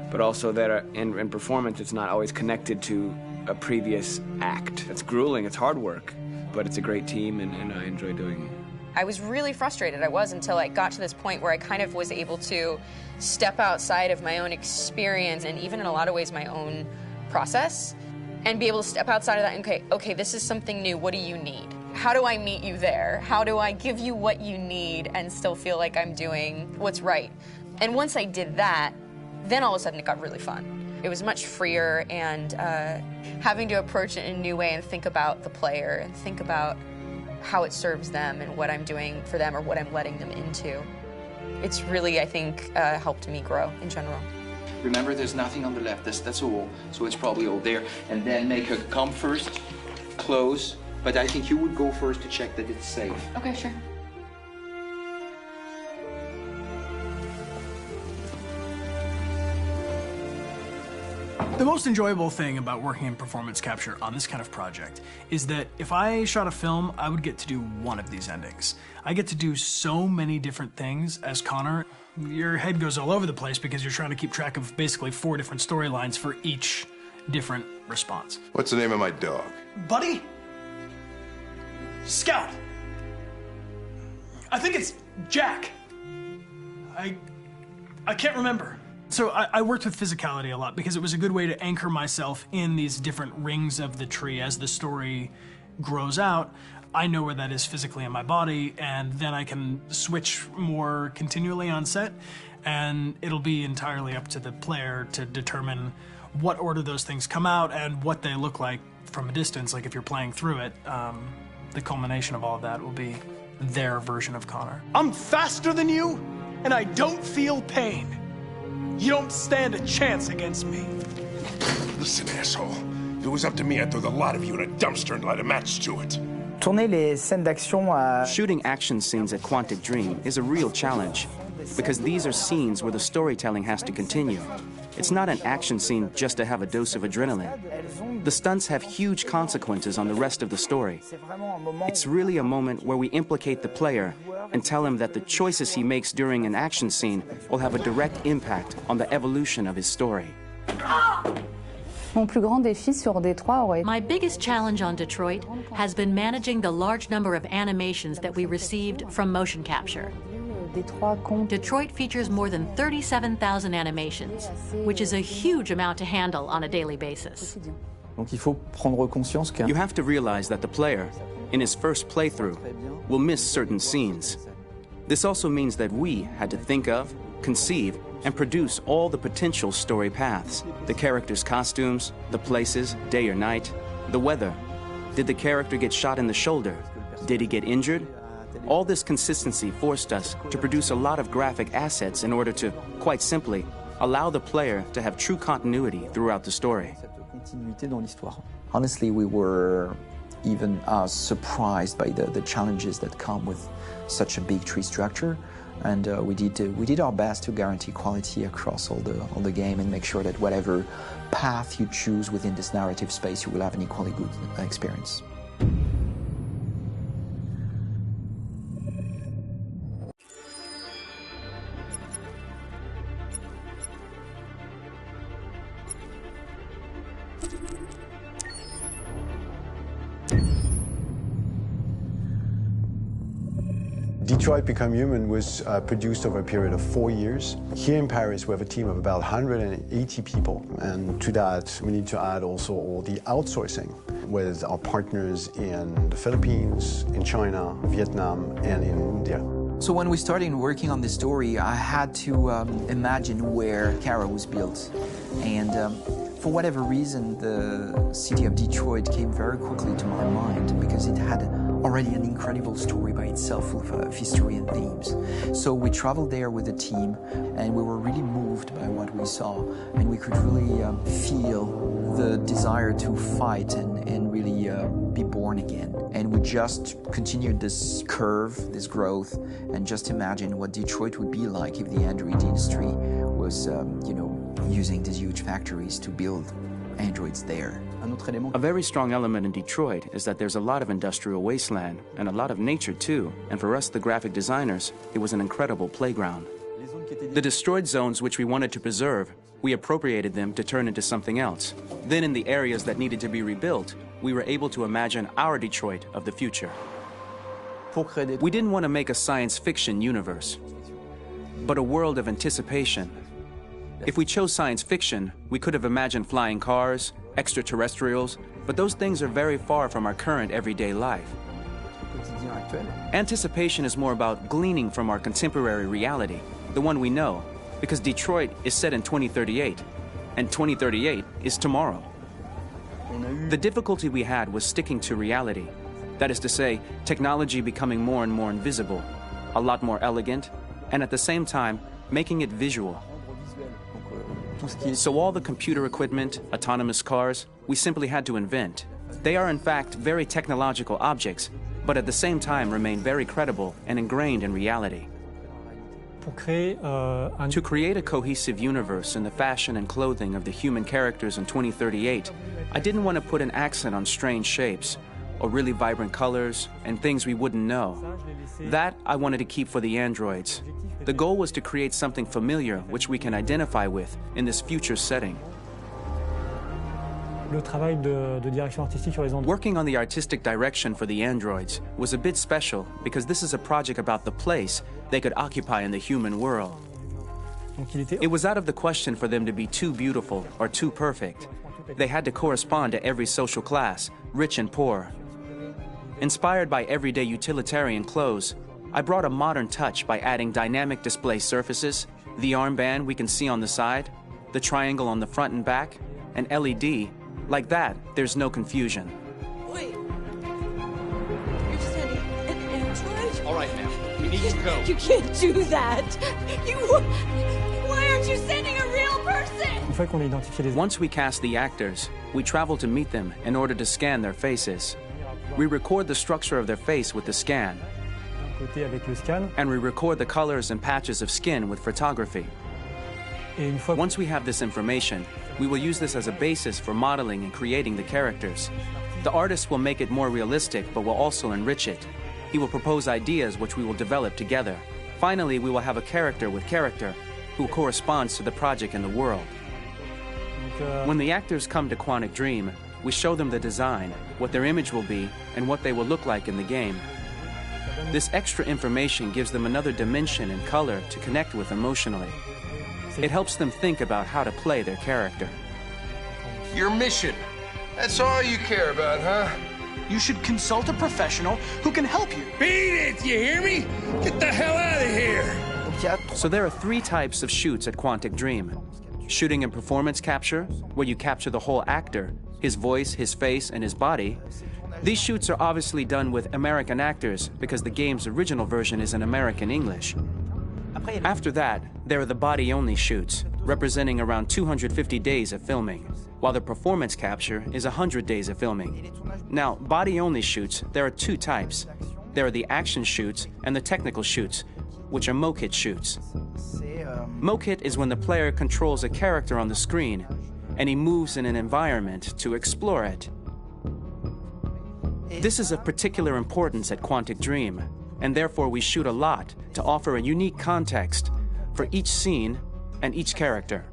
but also that in performance it's not always connected to a previous act. It's grueling, it's hard work, but it's a great team and I enjoy doing it. I was really frustrated, until I got to this point where I kind of was able to step outside of my own experience and even in a lot of ways my own process and be able to step outside of that and okay, this is something new, what do you need? How do I meet you there? How do I give you what you need and still feel like I'm doing what's right? And once I did that, then all of a sudden it got really fun. It was much freer and having to approach it in a new way and think about the player and think about how it serves them and what I'm doing for them or what I'm letting them into. It's really, I think, helped me grow in general. Remember, there's nothing on the left. That's all. So it's probably all there. And then make her come first, close. But I think you would go first to check that it's safe. Okay, sure. The most enjoyable thing about working in performance capture on this kind of project is that if I shot a film, I would get to do one of these endings. I get to do so many different things as Connor. Your head goes all over the place because you're trying to keep track of basically 4 different storylines for each different response. What's the name of my dog? Buddy? Scout. I think it's Jack. I can't remember. So I worked with physicality a lot because it was a good way to anchor myself in these different rings of the tree as the story grows out. I know where that is physically in my body, and then I can switch more continually on set, and it'll be entirely up to the player to determine what order those things come out and what they look like from a distance. Like if you're playing through it, the culmination of all of that will be their version of Connor. I'm faster than you, and I don't feel pain. You don't stand a chance against me. Listen, asshole. If it was up to me, I'd throw the lot of you in a dumpster and light a match to it. Shooting action scenes at Quantic Dream is a real challenge because these are scenes where the storytelling has to continue. It's not an action scene just to have a dose of adrenaline. The stunts have huge consequences on the rest of the story. It's really a moment where we implicate the player and tell him that the choices he makes during an action scene will have a direct impact on the evolution of his story. My biggest challenge on Detroit has been managing the large number of animations that we received from motion capture. Detroit features more than 37,000 animations, which is a huge amount to handle on a daily basis. You have to realize that the player, in his first playthrough, will miss certain scenes. This also means that we had to think of, conceive, and produce all the potential story paths. The characters' costumes, the places, day or night, the weather. Did the character get shot in the shoulder? Did he get injured? All this consistency forced us to produce a lot of graphic assets in order to, quite simply, allow the player to have true continuity throughout the story. Honestly, we were even surprised by the challenges that come with such a big tree structure. And we did our best to guarantee quality across all the game and make sure that whatever path you choose within this narrative space, you will have an equally good experience. Detroit Become Human was produced over a period of 4 years. Here in Paris, we have a team of about 180 people. And to that, we need to add also all the outsourcing with our partners in the Philippines, in China, Vietnam, and in India. So when we started working on this story, I had to imagine where Kara was built. And for whatever reason, the city of Detroit came very quickly to my mind because it had already an incredible story by itself full of history and themes. So we traveled there with the team and we were really moved by what we saw, and we could really feel the desire to fight and really be born again. And we just continued this curve, this growth, and just imagine what Detroit would be like if the Android industry was, using these huge factories to build androids there. A very strong element in Detroit is that there's a lot of industrial wasteland and a lot of nature too, and for us, the graphic designers, it was an incredible playground. The destroyed zones which we wanted to preserve, we appropriated them to turn into something else. Then in the areas that needed to be rebuilt, we were able to imagine our Detroit of the future. We didn't want to make a science fiction universe, but a world of anticipation. If we chose science fiction, we could have imagined flying cars, extraterrestrials, but those things are very far from our current everyday life. Anticipation is more about gleaning from our contemporary reality, the one we know, because Detroit is set in 2038, and 2038 is tomorrow. The difficulty we had was sticking to reality. That is to say, technology becoming more and more invisible, a lot more elegant, and at the same time, making it visual. So all the computer equipment, autonomous cars, we simply had to invent. They are in fact very technological objects, but at the same time remain very credible and ingrained in reality. To create a cohesive universe in the fashion and clothing of the human characters in 2038, I didn't want to put an accent on strange shapes, or really vibrant colors, and things we wouldn't know. That I wanted to keep for the androids. The goal was to create something familiar which we can identify with in this future setting. Working on the artistic direction for the androids was a bit special because this is a project about the place they could occupy in the human world. It was out of the question for them to be too beautiful or too perfect. They had to correspond to every social class, rich and poor. Inspired by everyday utilitarian clothes, I brought a modern touch by adding dynamic display surfaces, the armband we can see on the side, the triangle on the front and back, an LED. Like that, there's no confusion. Wait. You're sending an android? All right, ma'am. We need to go. You can't do that. Why aren't you sending a real person? Once we cast the actors, we travel to meet them in order to scan their faces. We record the structure of their face with the scan. And we record the colors and patches of skin with photography. Once we have this information, we will use this as a basis for modeling and creating the characters. The artist will make it more realistic, but will also enrich it. He will propose ideas which we will develop together. Finally, we will have a character with character who corresponds to the project and the world. When the actors come to Quantic Dream, we show them the design, what their image will be, and what they will look like in the game. This extra information gives them another dimension and color to connect with emotionally. It helps them think about how to play their character. Your mission. That's all you care about, huh? You should consult a professional who can help you. Beat it, you hear me? Get the hell out of here! So there are 3 types of shoots at Quantic Dream. Shooting and performance capture, where you capture the whole actor, his voice, his face, and his body. These shoots are obviously done with American actors because the game's original version is in American English. After that, there are the body-only shoots, representing around 250 days of filming, while the performance capture is 100 days of filming. Now, body-only shoots, there are 2 types. There are the action shoots and the technical shoots, which are mokit shoots. Mokit is when the player controls a character on the screen, and he moves in an environment to explore it. This is of particular importance at Quantic Dream, and therefore we shoot a lot to offer a unique context for each scene and each character.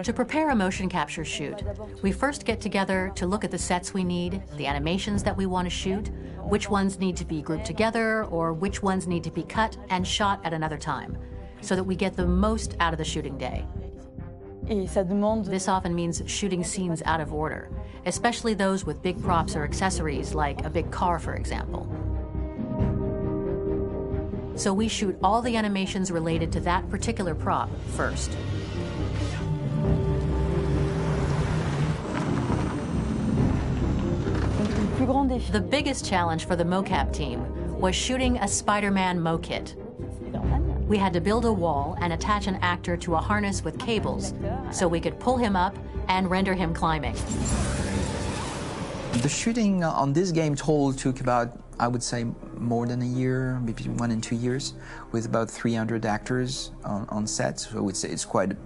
To prepare a motion capture shoot, we first get together to look at the sets we need, the animations that we want to shoot, which ones need to be grouped together, or which ones need to be cut and shot at another time, so that we get the most out of the shooting day. This often means shooting scenes out of order, especially those with big props or accessories, like a big car, for example. So we shoot all the animations related to that particular prop first. The biggest challenge for the mocap team was shooting a Spider-Man mokit. We had to build a wall and attach an actor to a harness with cables so we could pull him up and render him climbing. The shooting on this game took about, I would say, more than a year, maybe 1 and 2 years, with about 300 actors on set. So it's quite a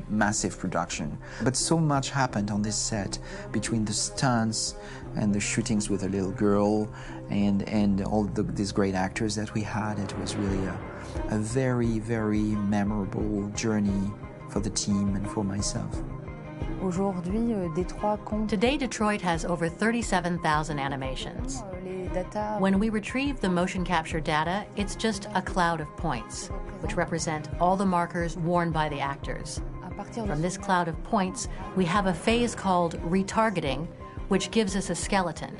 massive production. But so much happened on this set between the stunts and the shootings with a little girl and all these great actors that we had. It was really a very, very memorable journey for the team and for myself. Today, Detroit has over 37,000 animations. When we retrieve the motion capture data, it's just a cloud of points, which represent all the markers worn by the actors. From this cloud of points, we have a phase called retargeting, which gives us a skeleton.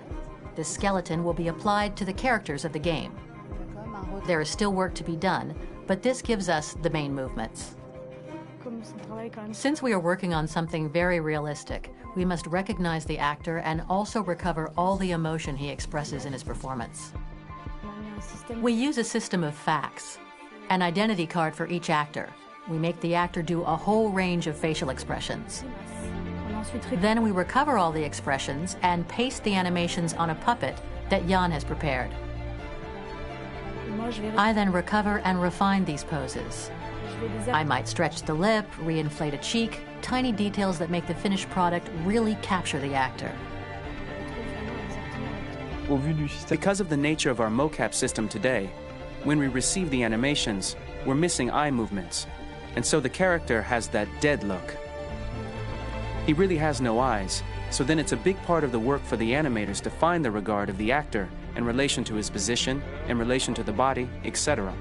This skeleton will be applied to the characters of the game. There is still work to be done, but this gives us the main movements. Since we are working on something very realistic, we must recognize the actor and also recover all the emotion he expresses in his performance. We use a system of facts, an identity card for each actor. We make the actor do a whole range of facial expressions. Then we recover all the expressions and paste the animations on a puppet that Jan has prepared. I then recover and refine these poses. I might stretch the lip, reinflate a cheek, tiny details that make the finished product really capture the actor. Because of the nature of our mocap system today, when we receive the animations, we're missing eye movements, and so the character has that dead look. He really has no eyes, so then it's a big part of the work for the animators to find the regard of the actor in relation to his position, in relation to the body, etc.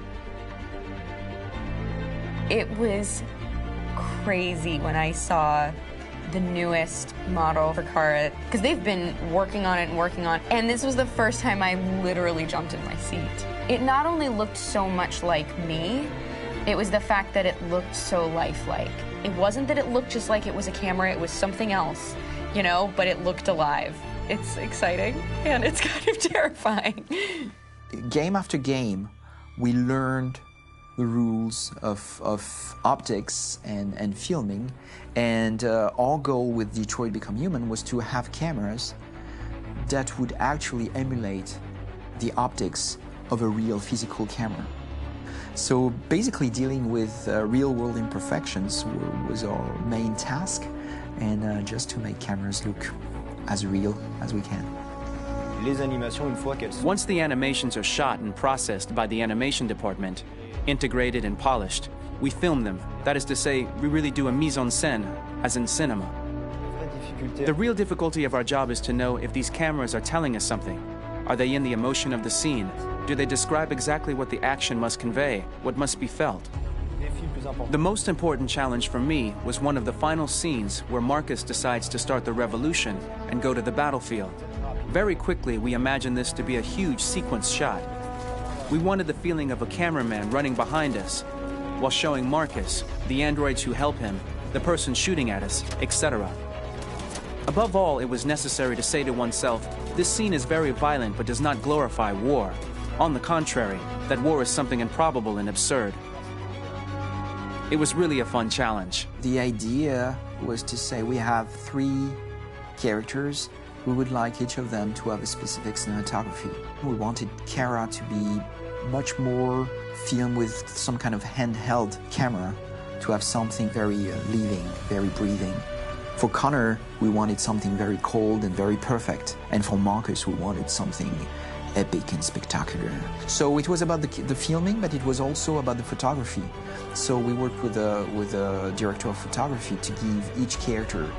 It was crazy when I saw the newest model for Kara, because they've been working on it and working on it, and this was the first time I literally jumped in my seat. It not only looked so much like me, it was the fact that it looked so lifelike. It wasn't that it looked just like it was a camera, it was something else, you know, but it looked alive. It's exciting, and it's kind of terrifying. Game after game, we learned the rules of optics and filming, and our goal with Detroit Become Human was to have cameras that would actually emulate the optics of a real physical camera. So basically dealing with real-world imperfections was our main task, and just to make cameras look as real as we can. Once the animations are shot and processed by the animation department, integrated and polished, we film them. That is to say, we really do a mise en scène, as in cinema. The real difficulty of our job is to know if these cameras are telling us something. Are they in the emotion of the scene? Do they describe exactly what the action must convey, what must be felt? The most important challenge for me was one of the final scenes where Marcus decides to start the revolution and go to the battlefield. Very quickly, we imagined this to be a huge sequence shot. We wanted the feeling of a cameraman running behind us while showing Marcus, the androids who help him, the person shooting at us, etc. Above all, it was necessary to say to oneself, this scene is very violent but does not glorify war. On the contrary, that war is something improbable and absurd. It was really a fun challenge. The idea was to say we have 3 characters. We would like each of them to have a specific cinematography. We wanted Kara to be much more filmed with some kind of handheld camera, to have something very living, very breathing. For Connor, we wanted something very cold and very perfect. And for Marcus, we wanted something epic and spectacular. So it was about the filming, but it was also about the photography. So we worked with a director of photography to give each character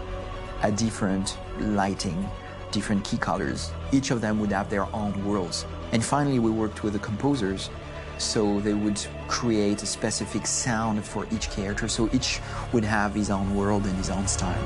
a different lighting, different key colors. Each of them would have their own worlds. And finally, we worked with the composers, so they would create a specific sound for each character, so each would have his own world and his own style.